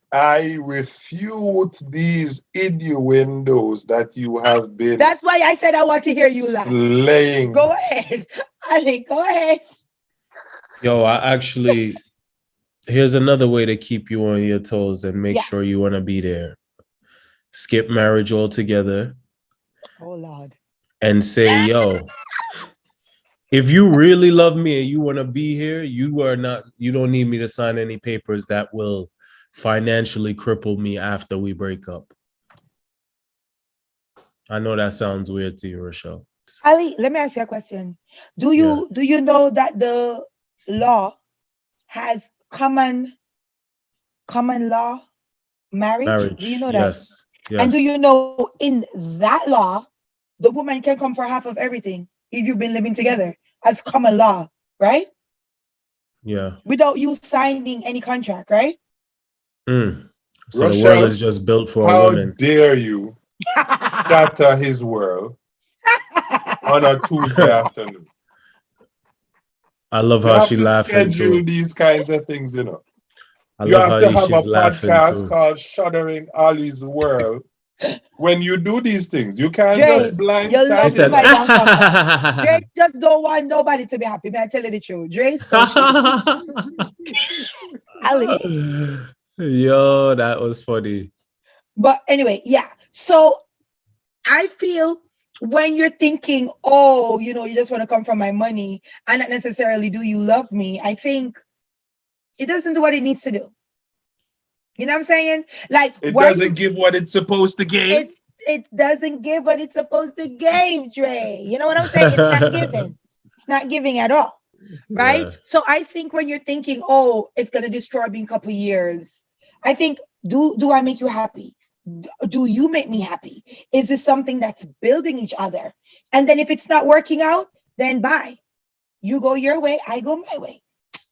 refute these innuendos that you have been. That's why I said I want to hear you last. Slaying. Go ahead, Ali. Go ahead. Yo, here's another way to keep you on your toes and make sure you want to be there. Skip marriage altogether. Oh Lord. And say, yo, if you really love me and you want to be here, you don't need me to sign any papers that will financially cripple me after we break up. I know that sounds weird to you, Rochelle. Ali, let me ask you a question. Do you know that the law has common law marriage? Do you know that? Yes. And do you know in that law, the woman can come for half of everything if you've been living together as common law, right? Yeah. Without you signing any contract, right? So Rochelle, the world is just built for a woman. How dare you shatter his world on a Tuesday afternoon? I love how she laughing schedule too. These kinds of things, You love have how to have a she's laughing podcast too. called Shuttering Ali's World. When you do these things, you can't Dre, just your love blindside it. Dre just don't want nobody to be happy. May I tell you the truth? Dre so Ali. Yo, that was funny. But anyway, yeah. So I feel when you're thinking, oh, you just want to come from my money and not necessarily do you love me, I think it doesn't do what it needs to do. You know what I'm saying? Like it doesn't give what it's supposed to give. It doesn't give what it's supposed to give, Dre. You know what I'm saying? It's not giving. It's not giving at all. Right? Yeah. So I think when you're thinking, oh, it's gonna destroy me in a couple of years, I think, do I make you happy? Do you make me happy? Is this something that's building each other? And then if it's not working out, then bye. You go your way, I go my way.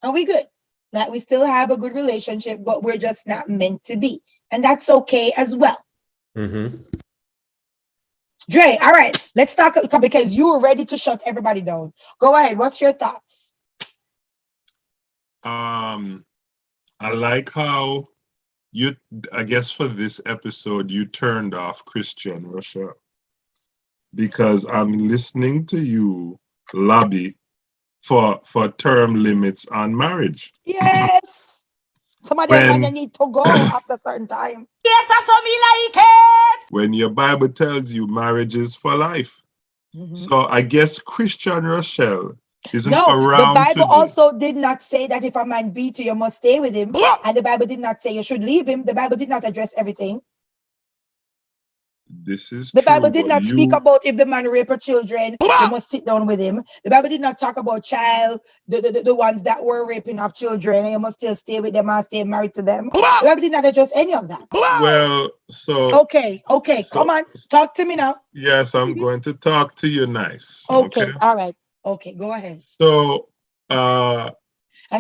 Are we good? That we still have a good relationship, but we're just not meant to be. And that's okay as well. Mm-hmm. Dre, all right, let's talk, because you were ready to shut everybody down. Go ahead. What's your thoughts? I like how I guess for this episode, you turned off Christian Rochelle, because I'm listening to you lobby for term limits on marriage. Yes. Some of them When man need to go after a certain time. Yes, that's what me like it. when your Bible tells you marriage is for life. So I guess Christian Rochelle isn't No, the around Bible today. also did not say that if a man beat you, you must stay with him. And the Bible did not say you should leave him. The Bible did not address everything. This is The true, Bible did but not speak about if the man rape children, you must sit down with him. The Bible did not talk about the ones that were raping of children, and you must still stay with them and stay married to them. The Bible did not address any of that. Well, so Okay, come on, talk to me now. yes, I'm going to talk to you nice. Okay, all right. Okay, go ahead. So I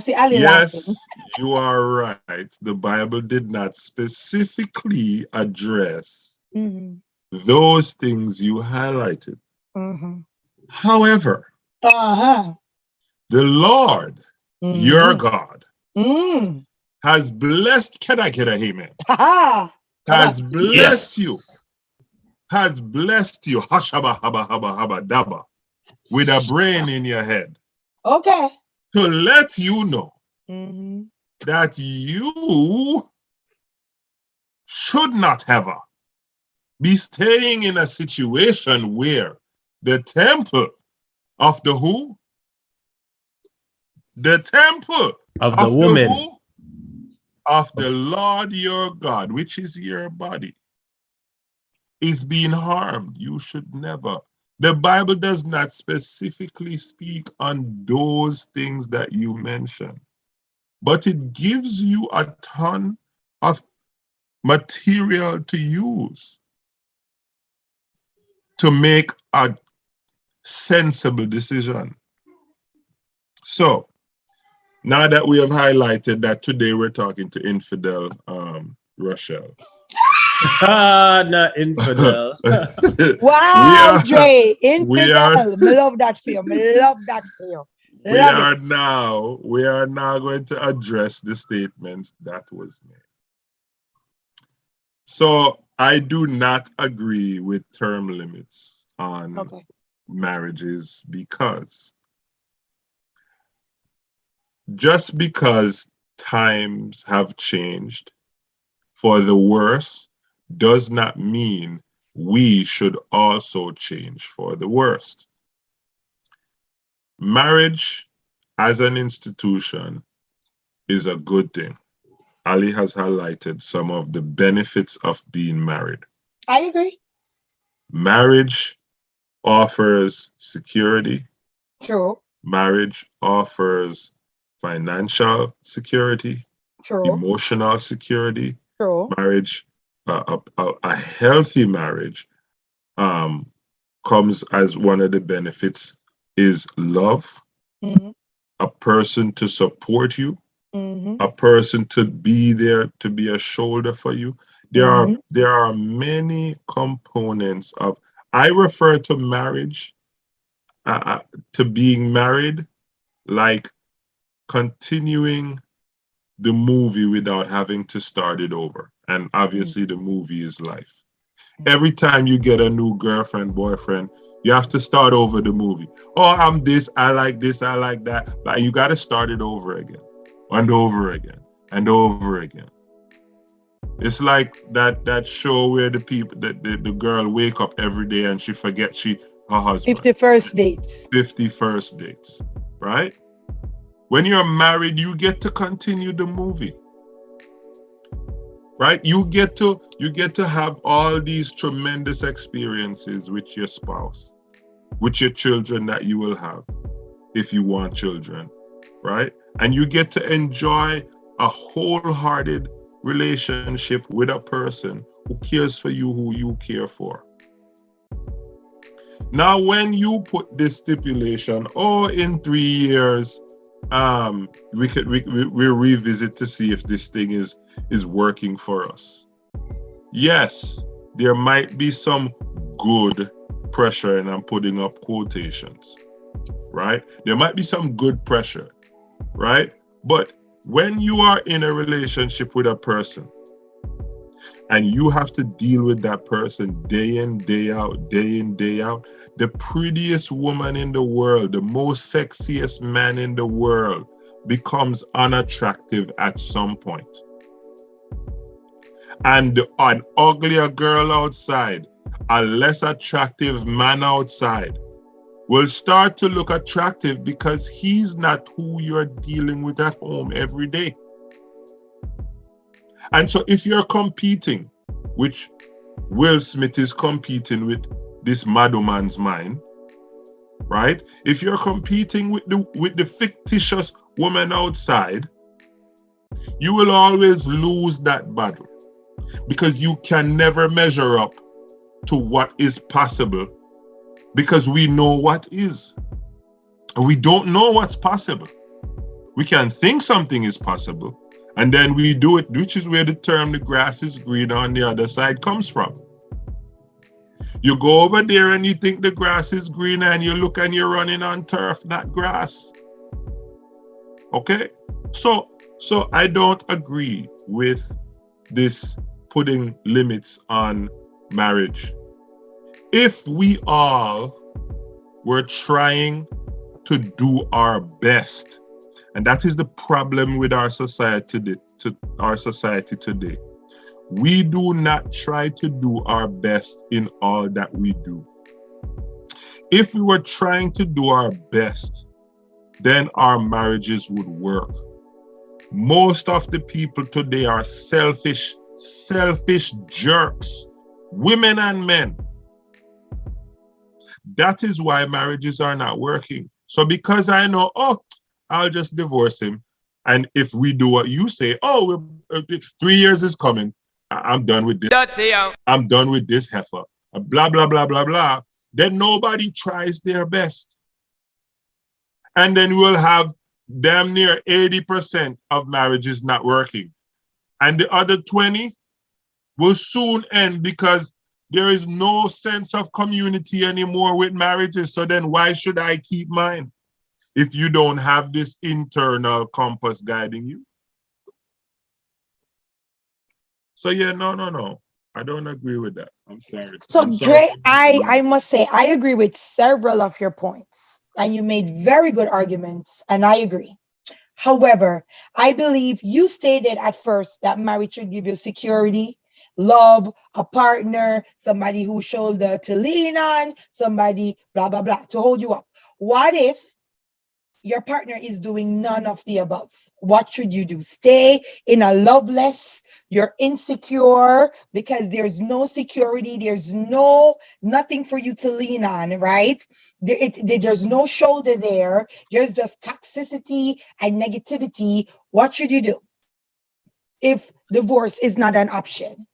see Ali laughing. yes, you are right. The Bible did not specifically address those things you highlighted. However, the Lord, your God, has blessed, can I get a amen? Has blessed you. Has blessed you, hashaba, haba, haba, haba, daba, with a brain in your head. Okay. To let you know that you should not ever be staying in a situation where the temple of the who? The temple of the woman. who? Of the Lord your God, which is your body, is being harmed. You should never. The Bible does not specifically speak on those things that you mentioned, but it gives you a ton of material to use to make a sensible decision. So, now that we have highlighted that today we're talking to infidel Rochelle. Not infidel. Wow, Dre, infidel. Me love that for you. Me love that for you. We are now going to address the statements that was made. So I do not agree with term limits on marriages, because just because times have changed for the worse does not mean we should also change for the worst. Marriage as an institution is a good thing. Ali has highlighted some of the benefits of being married. I agree. Marriage offers security. True. Marriage offers financial security. True. Emotional security. True. Marriage, a healthy marriage, comes as one of the benefits is love, a person to support you, a person to be there, to be a shoulder for you. There are many components of. I refer to marriage, to being married, like continuing the movie without having to start it over. And obviously the movie is life. Every time you get a new girlfriend, boyfriend, you have to start over the movie. Oh, I'm this, I like that. But you got to start it over again and over again and over again. It's like that show where the people, the girl wake up every day and she forgets her husband. 51st dates. 51st dates, right? When you're married, you get to continue the movie. Right? You get to have all these tremendous experiences with your spouse, with your children that you will have if you want children, right? And you get to enjoy a wholehearted relationship with a person who cares for you, who you care for. Now, when you put this stipulation, in 3 years, we'll revisit to see if this thing is working for us. Yes, there might be some good pressure, and I'm putting up quotations, right? There might be some good pressure, right? But when you are in a relationship with a person and you have to deal with that person day in, day out, day in, day out. The prettiest woman in the world, the most sexiest man in the world becomes unattractive at some point. And an uglier girl outside, a less attractive man outside, will start to look attractive because he's not who you're dealing with at home every day. And so if you're competing, which Will Smith is competing with this Madman's mind, right? If you're competing with the fictitious woman outside, you will always lose that battle because you can never measure up to what is possible because we know what is. We don't know what's possible. We can think something is possible, and then we do it, which is where the term "the grass is green on the other side" comes from. You go over there and you think the grass is green, and you look and you're running on turf, not grass. Okay? So I don't agree with this putting limits on marriage. If we all were trying to do our best, and that is the problem with our society today. We do not try to do our best in all that we do. If we were trying to do our best, then our marriages would work. Most of the people today are selfish jerks, women and men. That is why marriages are not working. So because I know, I'll just divorce him. And if we do what you say, 3 years is coming, I'm done with this. I'm done with this heifer. Blah, blah, blah, blah, blah. Then nobody tries their best. And then we'll have damn near 80% of marriages not working. And the other 20 will soon end because there is no sense of community anymore with marriages. So then why should I keep mine if you don't have this internal compass guiding you? So yeah, no. I don't agree with that. I'm sorry. So Dre, I must say, I agree with several of your points. And you made very good arguments, and I agree. However, I believe you stated at first that marriage should give you security, love, a partner, somebody whose shoulder to lean on, somebody blah, blah, blah, to hold you up. What if your partner is doing none of the above? What should you do? Stay in a loveless, you're insecure because there's no security, there's nothing for you to lean on, right? There's no shoulder there, there's just toxicity and negativity. What should you do if divorce is not an option?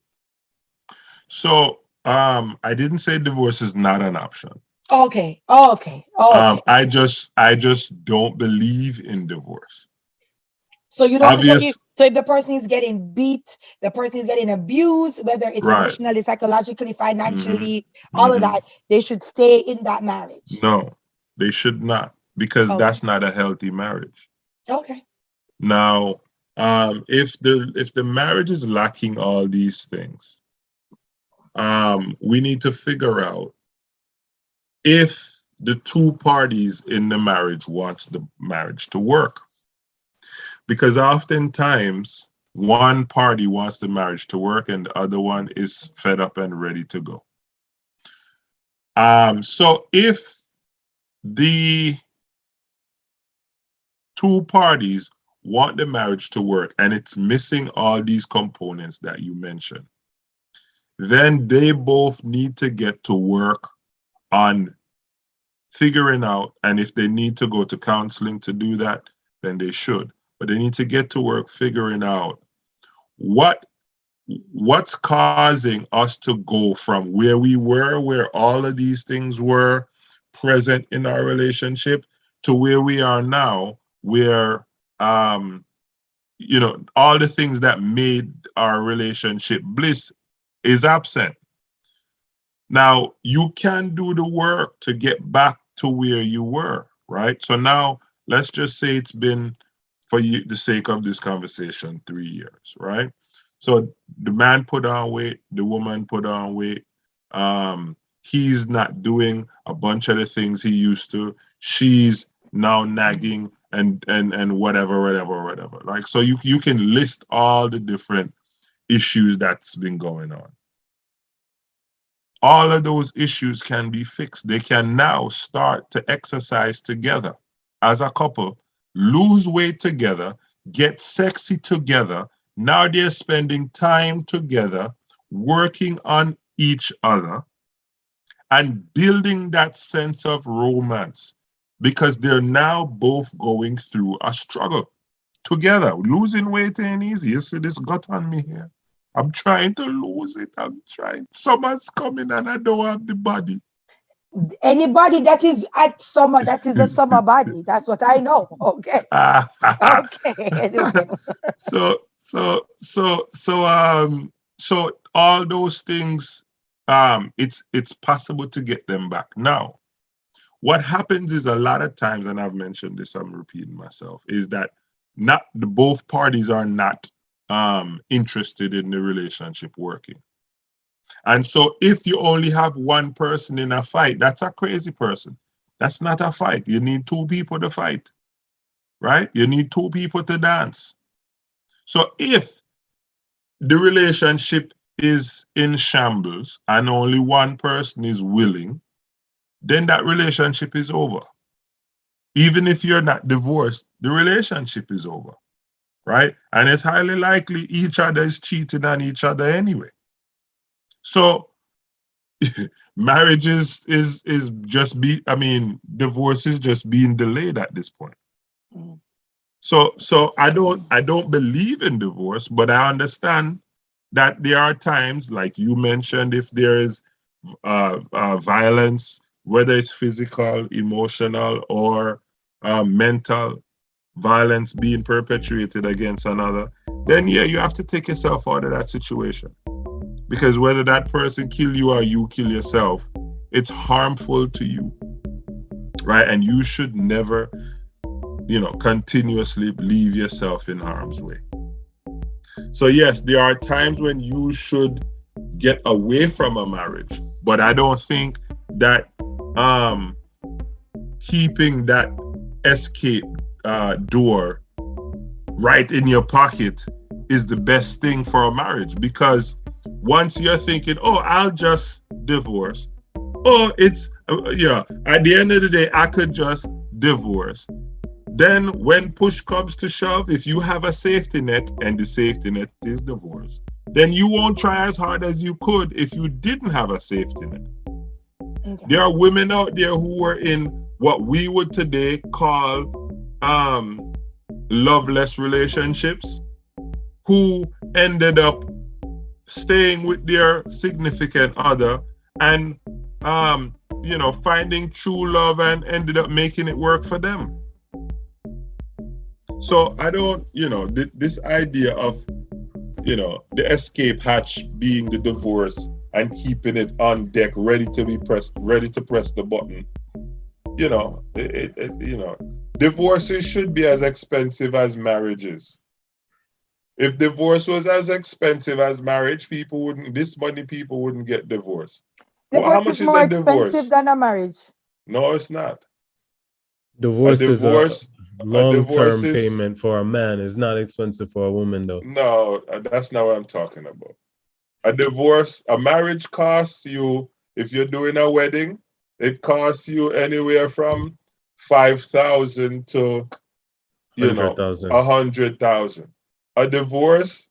So I didn't say divorce is not an option. Okay. I just don't believe in divorce. So you don't. So if the person is getting beat, the person is getting abused, whether it's emotionally, psychologically, financially, all of that, they should stay in that marriage. No, they should not, because that's not a healthy marriage. Okay. Now, if the marriage is lacking all these things, we need to figure out if the two parties in the marriage wants the marriage to work. Because oftentimes one party wants the marriage to work and the other one is fed up and ready to go. So if the two parties want the marriage to work and it's missing all these components that you mentioned, then they both need to get to work on figuring out, and if they need to go to counseling to do that, then they should. But they need to get to work figuring out what's causing us to go from where we were, where all of these things were present in our relationship, to where we are now, where all the things that made our relationship bliss is absent. Now, you can do the work to get back to where you were, right? So now, let's just say it's been, for the sake of this conversation, 3 years, right? So the man put on weight, the woman put on weight. He's not doing a bunch of the things he used to. She's now nagging and whatever. Like, so you can list all the different issues that's been going on. All of those issues can be fixed. They can now start to exercise together as a couple, lose weight together, get sexy together. Now they're spending time together, working on each other and building that sense of romance, because they're now both going through a struggle together. Losing weight ain't easy. You see this gut on me here? I'm trying to lose it. I'm trying. Summer's coming and I don't have the body. Anybody that is at summer, that is a summer body. That's what I know. Okay. Okay. So all those things, it's possible to get them back. Now, what happens is a lot of times, and I've mentioned this, I'm repeating myself, is that both parties are not interested in the relationship working. And so if you only have one person in a fight, that's a crazy person. That's not a fight. You need two people to fight, right? You need two people to dance. So if the relationship is in shambles and only one person is willing, then that relationship is over. Even if you're not divorced, the relationship is over, right? And it's highly likely each other is cheating on each other anyway. So marriage is just divorce is just being delayed at this point. So I don't believe in divorce, but I understand that there are times, like you mentioned, if there is violence, whether it's physical, emotional, or mental violence being perpetrated against another, then yeah, you have to take yourself out of that situation. Because whether that person kill you or you kill yourself, it's harmful to you, right? And you should never, continuously leave yourself in harm's way. So yes, there are times when you should get away from a marriage, but I don't think that keeping that escape door right in your pocket is the best thing for a marriage, because once you're thinking, oh, I'll just divorce, oh, it's at the end of the day I could just divorce, then when push comes to shove, if you have a safety net and the safety net is divorce, then you won't try as hard as you could if you didn't have a safety net. Okay. There are women out there who were in what we would today call loveless relationships, who ended up staying with their significant other and finding true love and ended up making it work for them. So I don't, this idea of the escape hatch being the divorce and keeping it on deck, ready to press the button. Divorces should be as expensive as marriages. If divorce was as expensive as marriage, people wouldn't get divorced. Divorce is more expensive than a marriage. No, it's not. Divorce is a long-term payment for a man. It's not expensive for a woman, though. No, that's not what I'm talking about. A marriage costs you, if you're doing a wedding, it costs you anywhere from $5,000 to $100,000. A divorce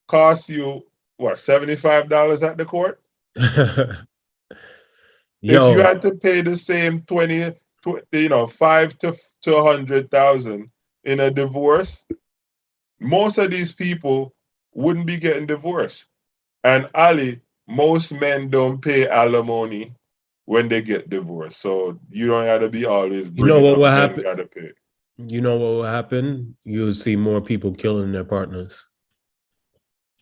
costs you what, $75 at the court? If you had to pay the same 5 to 100,000 in a divorce, most of these people wouldn't be getting divorced. And Ali, most men don't pay alimony when they get divorced. So you don't have to be always bringing what will happen? Gotta pay. You know what will happen? You'll see more people killing their partners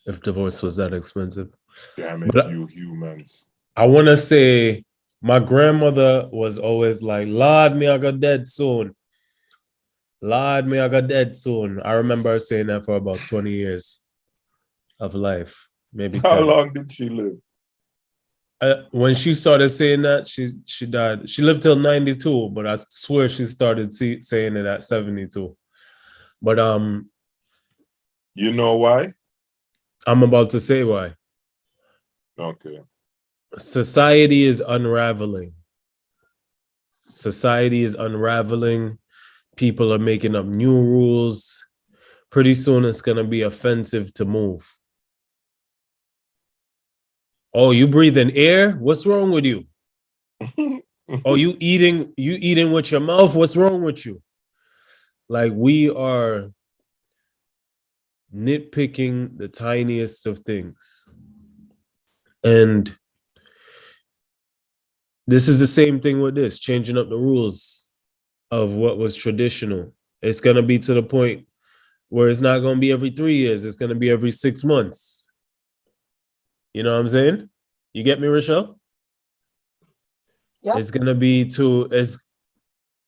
if divorce was that expensive. Damn it, you humans. I want to say my grandmother was always like, Lord, me I got dead soon. Lord, me I got dead soon. I remember her saying that for about 20 years. of life, maybe How 10. long did she live? When she started saying that, she died. She lived till 92, but I swear she started saying it at 72. But You know why? I'm about to say why. Okay. Society is unraveling. Society is unraveling. People are making up new rules. Pretty soon it's gonna be offensive to move. Oh, you breathing air? What's wrong with you? Oh, you eating with your mouth? What's wrong with you? Like, we are nitpicking the tiniest of things. And this is the same thing with this, changing up the rules of what was traditional. It's going to be to the point where it's not going to be every 3 years. It's going to be every 6 months. You know what I'm saying? You get me, Rochelle? Yep. It's going to be to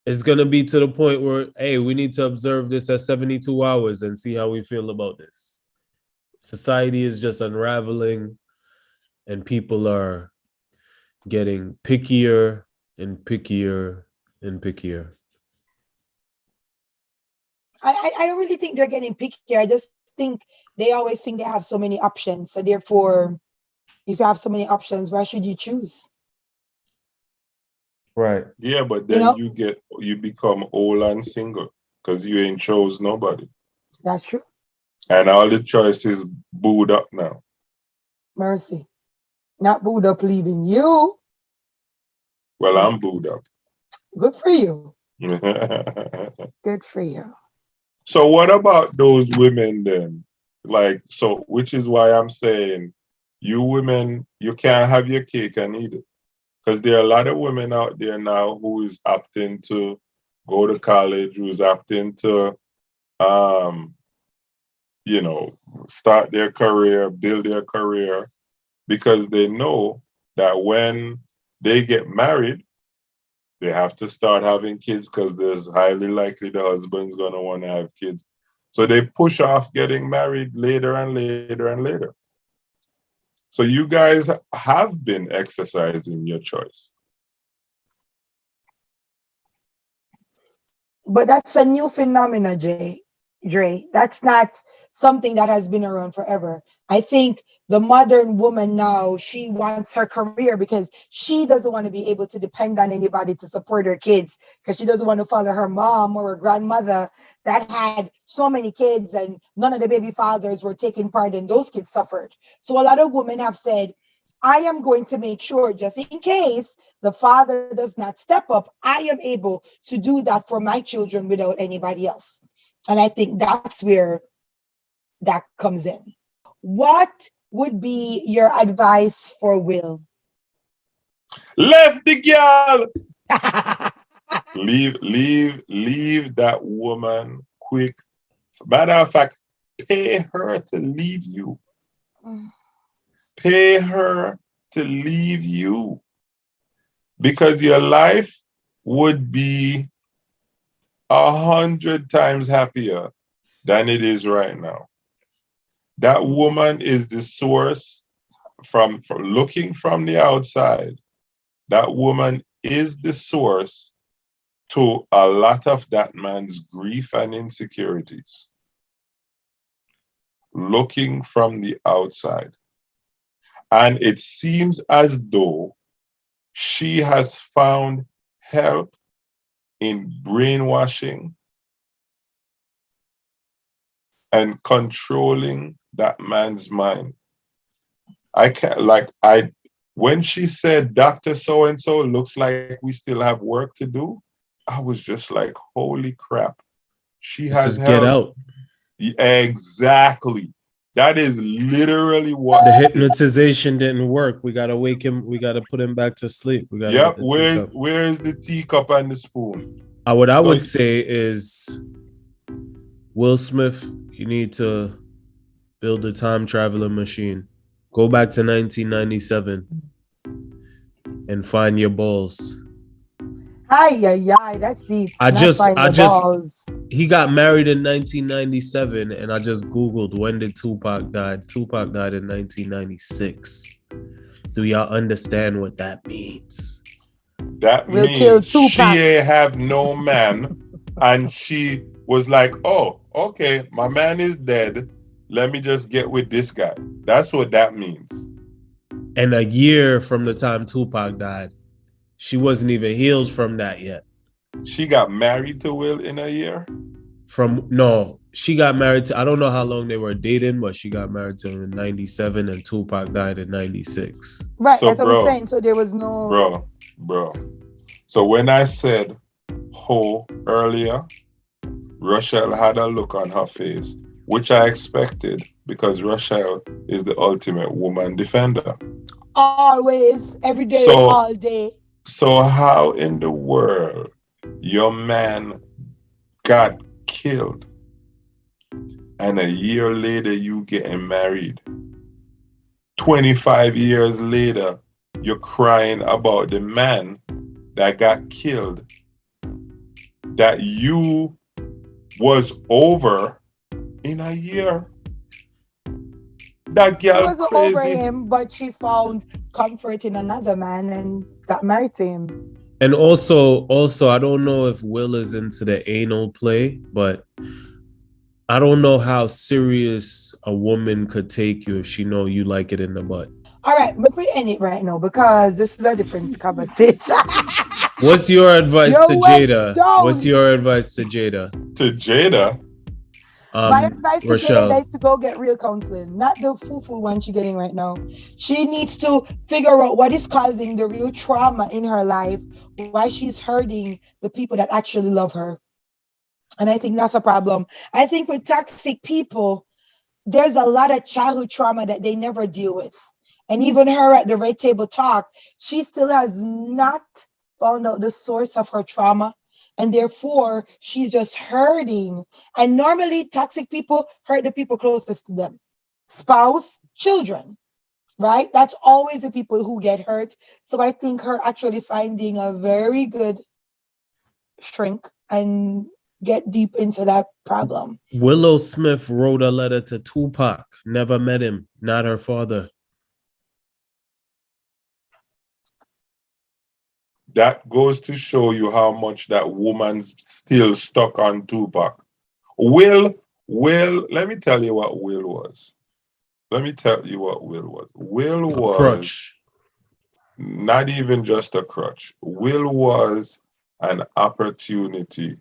the point where, hey, we need to observe this at 72 hours and see how we feel about this. Society is just unraveling, and people are getting pickier and pickier and pickier. I don't really think they're getting pickier. I just think they always think they have so many options. So therefore, if you have so many options, why should you choose? Right. Yeah, but then you become old and single because you ain't chose nobody. That's true. And all the choices booed up now. Mercy. Not booed up leaving you. Well, I'm booed up. Good for you. Good for you. So what about those women then? Like, so which is why I'm saying you women, you can't have your cake and eat it. Because there are a lot of women out there now who is opting to go to college, who's opting to start their career, build their career, because they know that when they get married, they have to start having kids because there's highly likely the husband's going to want to have kids. So they push off getting married later and later and later. So you guys have been exercising your choice. But that's a new phenomenon, Dre. That's not something that has been around forever. I think the modern woman now, she wants her career because she doesn't want to be able to depend on anybody to support her kids, because she doesn't want to follow her mom or her grandmother that had so many kids and none of the baby fathers were taking part and those kids suffered. So a lot of women have said, I am going to make sure, just in case the father does not step up, I am able to do that for my children without anybody else. And I think that's where that comes in. What would be your advice for Will? Left the girl. leave that woman quick. Matter of fact, pay her to leave you. Pay her to leave you. Because your life would be 100 times happier than it is right now. That woman is the source from looking from the outside. That woman is the source to a lot of that man's grief and insecurities. Looking from the outside. And it seems as though she has found help in brainwashing and controlling that man's mind. When she said, Dr. So-and-so, looks like we still have work to do, I was just like, holy crap. She has help. Get out. Exactly. That is literally what the hypnotization didn't work. We gotta wake him. We gotta put him back to sleep. We gotta. Yep. Where's the teacup and the spoon? What I would say is, Will Smith, you need to build a time traveling machine. Go back to 1997 and find your balls. Ay, that's deep. he got married in 1997, and I just Googled when did Tupac die. Tupac died in 1996. Do y'all understand what that means? That We'll kill means she Tupac. ain't have no man, and she was like, "Oh, okay, my man is dead. Let me just get with this guy." That's what that means. And a year from the time Tupac died, she wasn't even healed from that yet. She got married to Will in a year. She got married to, I don't know how long they were dating, but she got married to him in 97 and Tupac died in 96. Right, So, that's what I'm bro, saying. So there was no bro. So when I said ho earlier, Rochelle had a look on her face, which I expected because Rochelle is the ultimate woman defender. always, every day, So, all day. so how in the world your man got killed and a year later you getting married? 25 years later, you're crying about the man that got killed that you was over in a year. That She girl wasn't over crazy. him, but she found comfort in another man and got married to him. And also, I don't know if Will is into the anal play, but I don't know how serious a woman could take you if she know you like it in the butt. All right, but we end it right now because this is a different conversation. What's your advice to went Jada? down. What's your advice to Jada? To Jada, My advice to Rochelle. Jada is to go get real counseling, not the foo-foo one she's getting right now. She needs to figure out what is causing the real trauma in her life, why she's hurting the people that actually love her. And I think that's a problem. I think with toxic people, there's a lot of childhood trauma that they never deal with. And even her at the Red Table Talk, she still has not found out the source of her trauma. And therefore, she's just hurting. And normally, toxic people hurt the people closest to them. Spouse, children, right? That's always the people who get hurt. So I think her actually finding a very good shrink and get deep into that problem. Willow Smith wrote a letter to Tupac. Never met him. Not her father. that goes to show you how much that woman's still stuck on Tupac. Will, let me tell you what Will was. Let me tell you what Will was. Will A was crutch. not even just a crutch. Will was an opportunity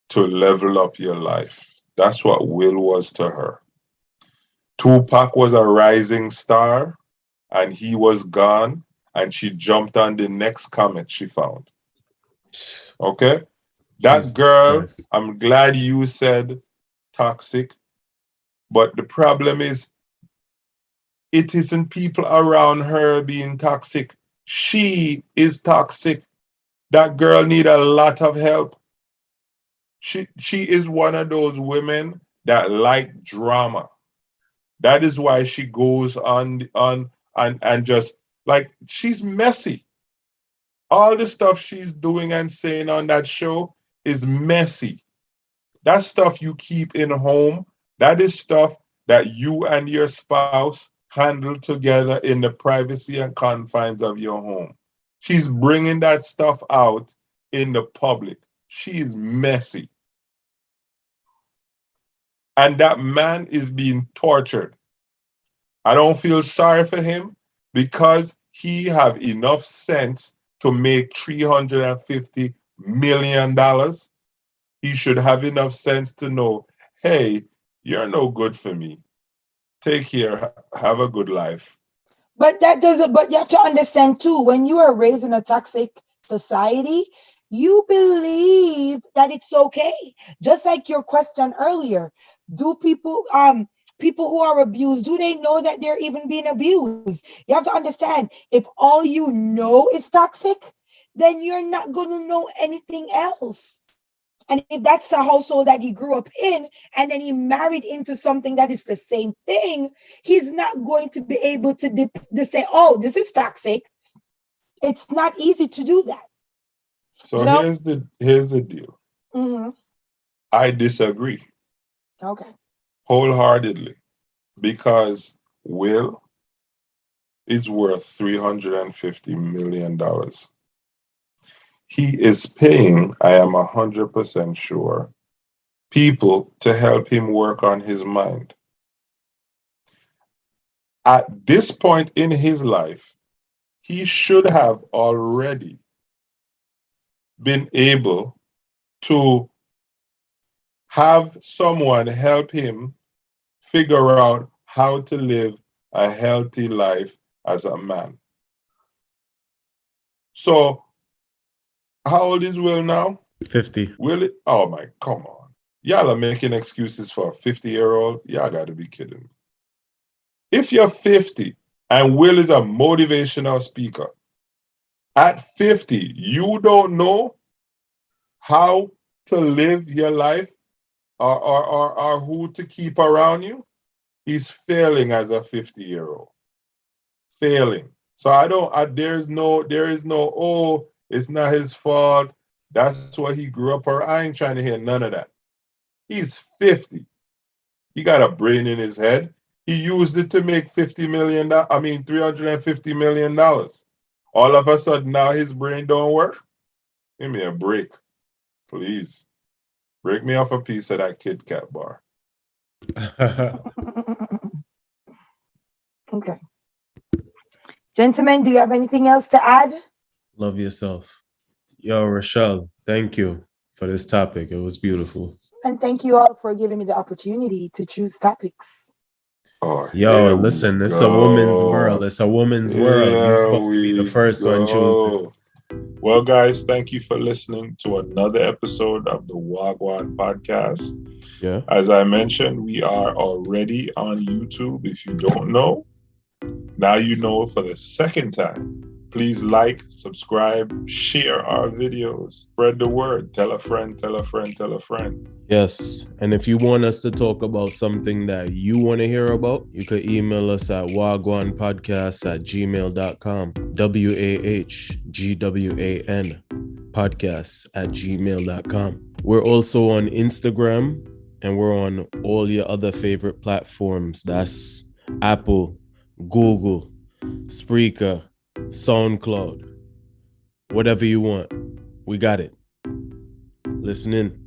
to level up your life. That's what Will was to her. Tupac was a rising star and he was gone, and she jumped on the next comet she found. Okay? That Jesus girl, Christ. I'm glad you said toxic, but the problem is it isn't people around her being toxic. She is toxic. That girl need a lot of help. She is one of those women that like drama. That is why she goes on and just like she's messy. All the stuff she's doing and saying on that show is messy. That stuff you keep in home, that is stuff that you and your spouse handle together in the privacy and confines of your home. She's bringing that stuff out in the public. She's messy. And that man is being tortured. I don't feel sorry for him because he have enough sense to make $350 million. He should have enough sense to know, hey, you're no good for me. Take care. Have a good life. But that doesn't, but you have to understand too, when you are raised in a toxic society, you believe that it's okay. Just like your question earlier, do people who are abused, do they know that they're even being abused? You have to understand, if all you know is toxic, then you're not going to know anything else. And if that's a household that he grew up in, and then he married into something that is the same thing, he's not going to be able to say, oh, this is toxic. It's not easy to do that. So You know? here's the deal. Mm-hmm. I disagree Okay. wholeheartedly because Will is worth $350 million. He is paying, I am 100% sure, people to help him work on his mind. At this point in his life, he should have already been able to have someone help him figure out how to live a healthy life as a man. So, how old is Will now? 50. Will, oh my, come on. Y'all are making excuses for a 50-year-old? Y'all got to be kidding me. If you're 50 and Will is a motivational speaker, at 50, you don't know how to live your life or who to keep around you, he's failing as a 50-year-old. Failing. So there is no, oh, it's not his fault. That's why he grew up. Or I ain't trying to hear none of that. He's 50. He got a brain in his head. He used it to make $350 million. All of a sudden now his brain don't work. Give me a break, please. Break me off a piece of that Kit Kat bar. Okay. Gentlemen, do you have anything else to add? Love yourself. Yo, Rochelle, thank you for this topic. It was beautiful. And thank you all for giving me the opportunity to choose topics. Oh, Yo, listen, it's a woman's world. It's a woman's world. You're supposed to be the first one choosing. Well, guys, thank you for listening to another episode of the Wagwan podcast. Yeah. As I mentioned, we are already on YouTube. If you don't know, now you know for the second time. Please like, subscribe, share our videos, spread the word, tell a friend, tell a friend, tell a friend. Yes. And if you want us to talk about something that you want to hear about, you could email us at wagwanpodcast@gmail.com. WAHGWAN podcast@gmail.com. We're also on Instagram and we're on all your other favorite platforms. That's Apple, Google, Spreaker, SoundCloud, whatever you want. We got it. Listen in.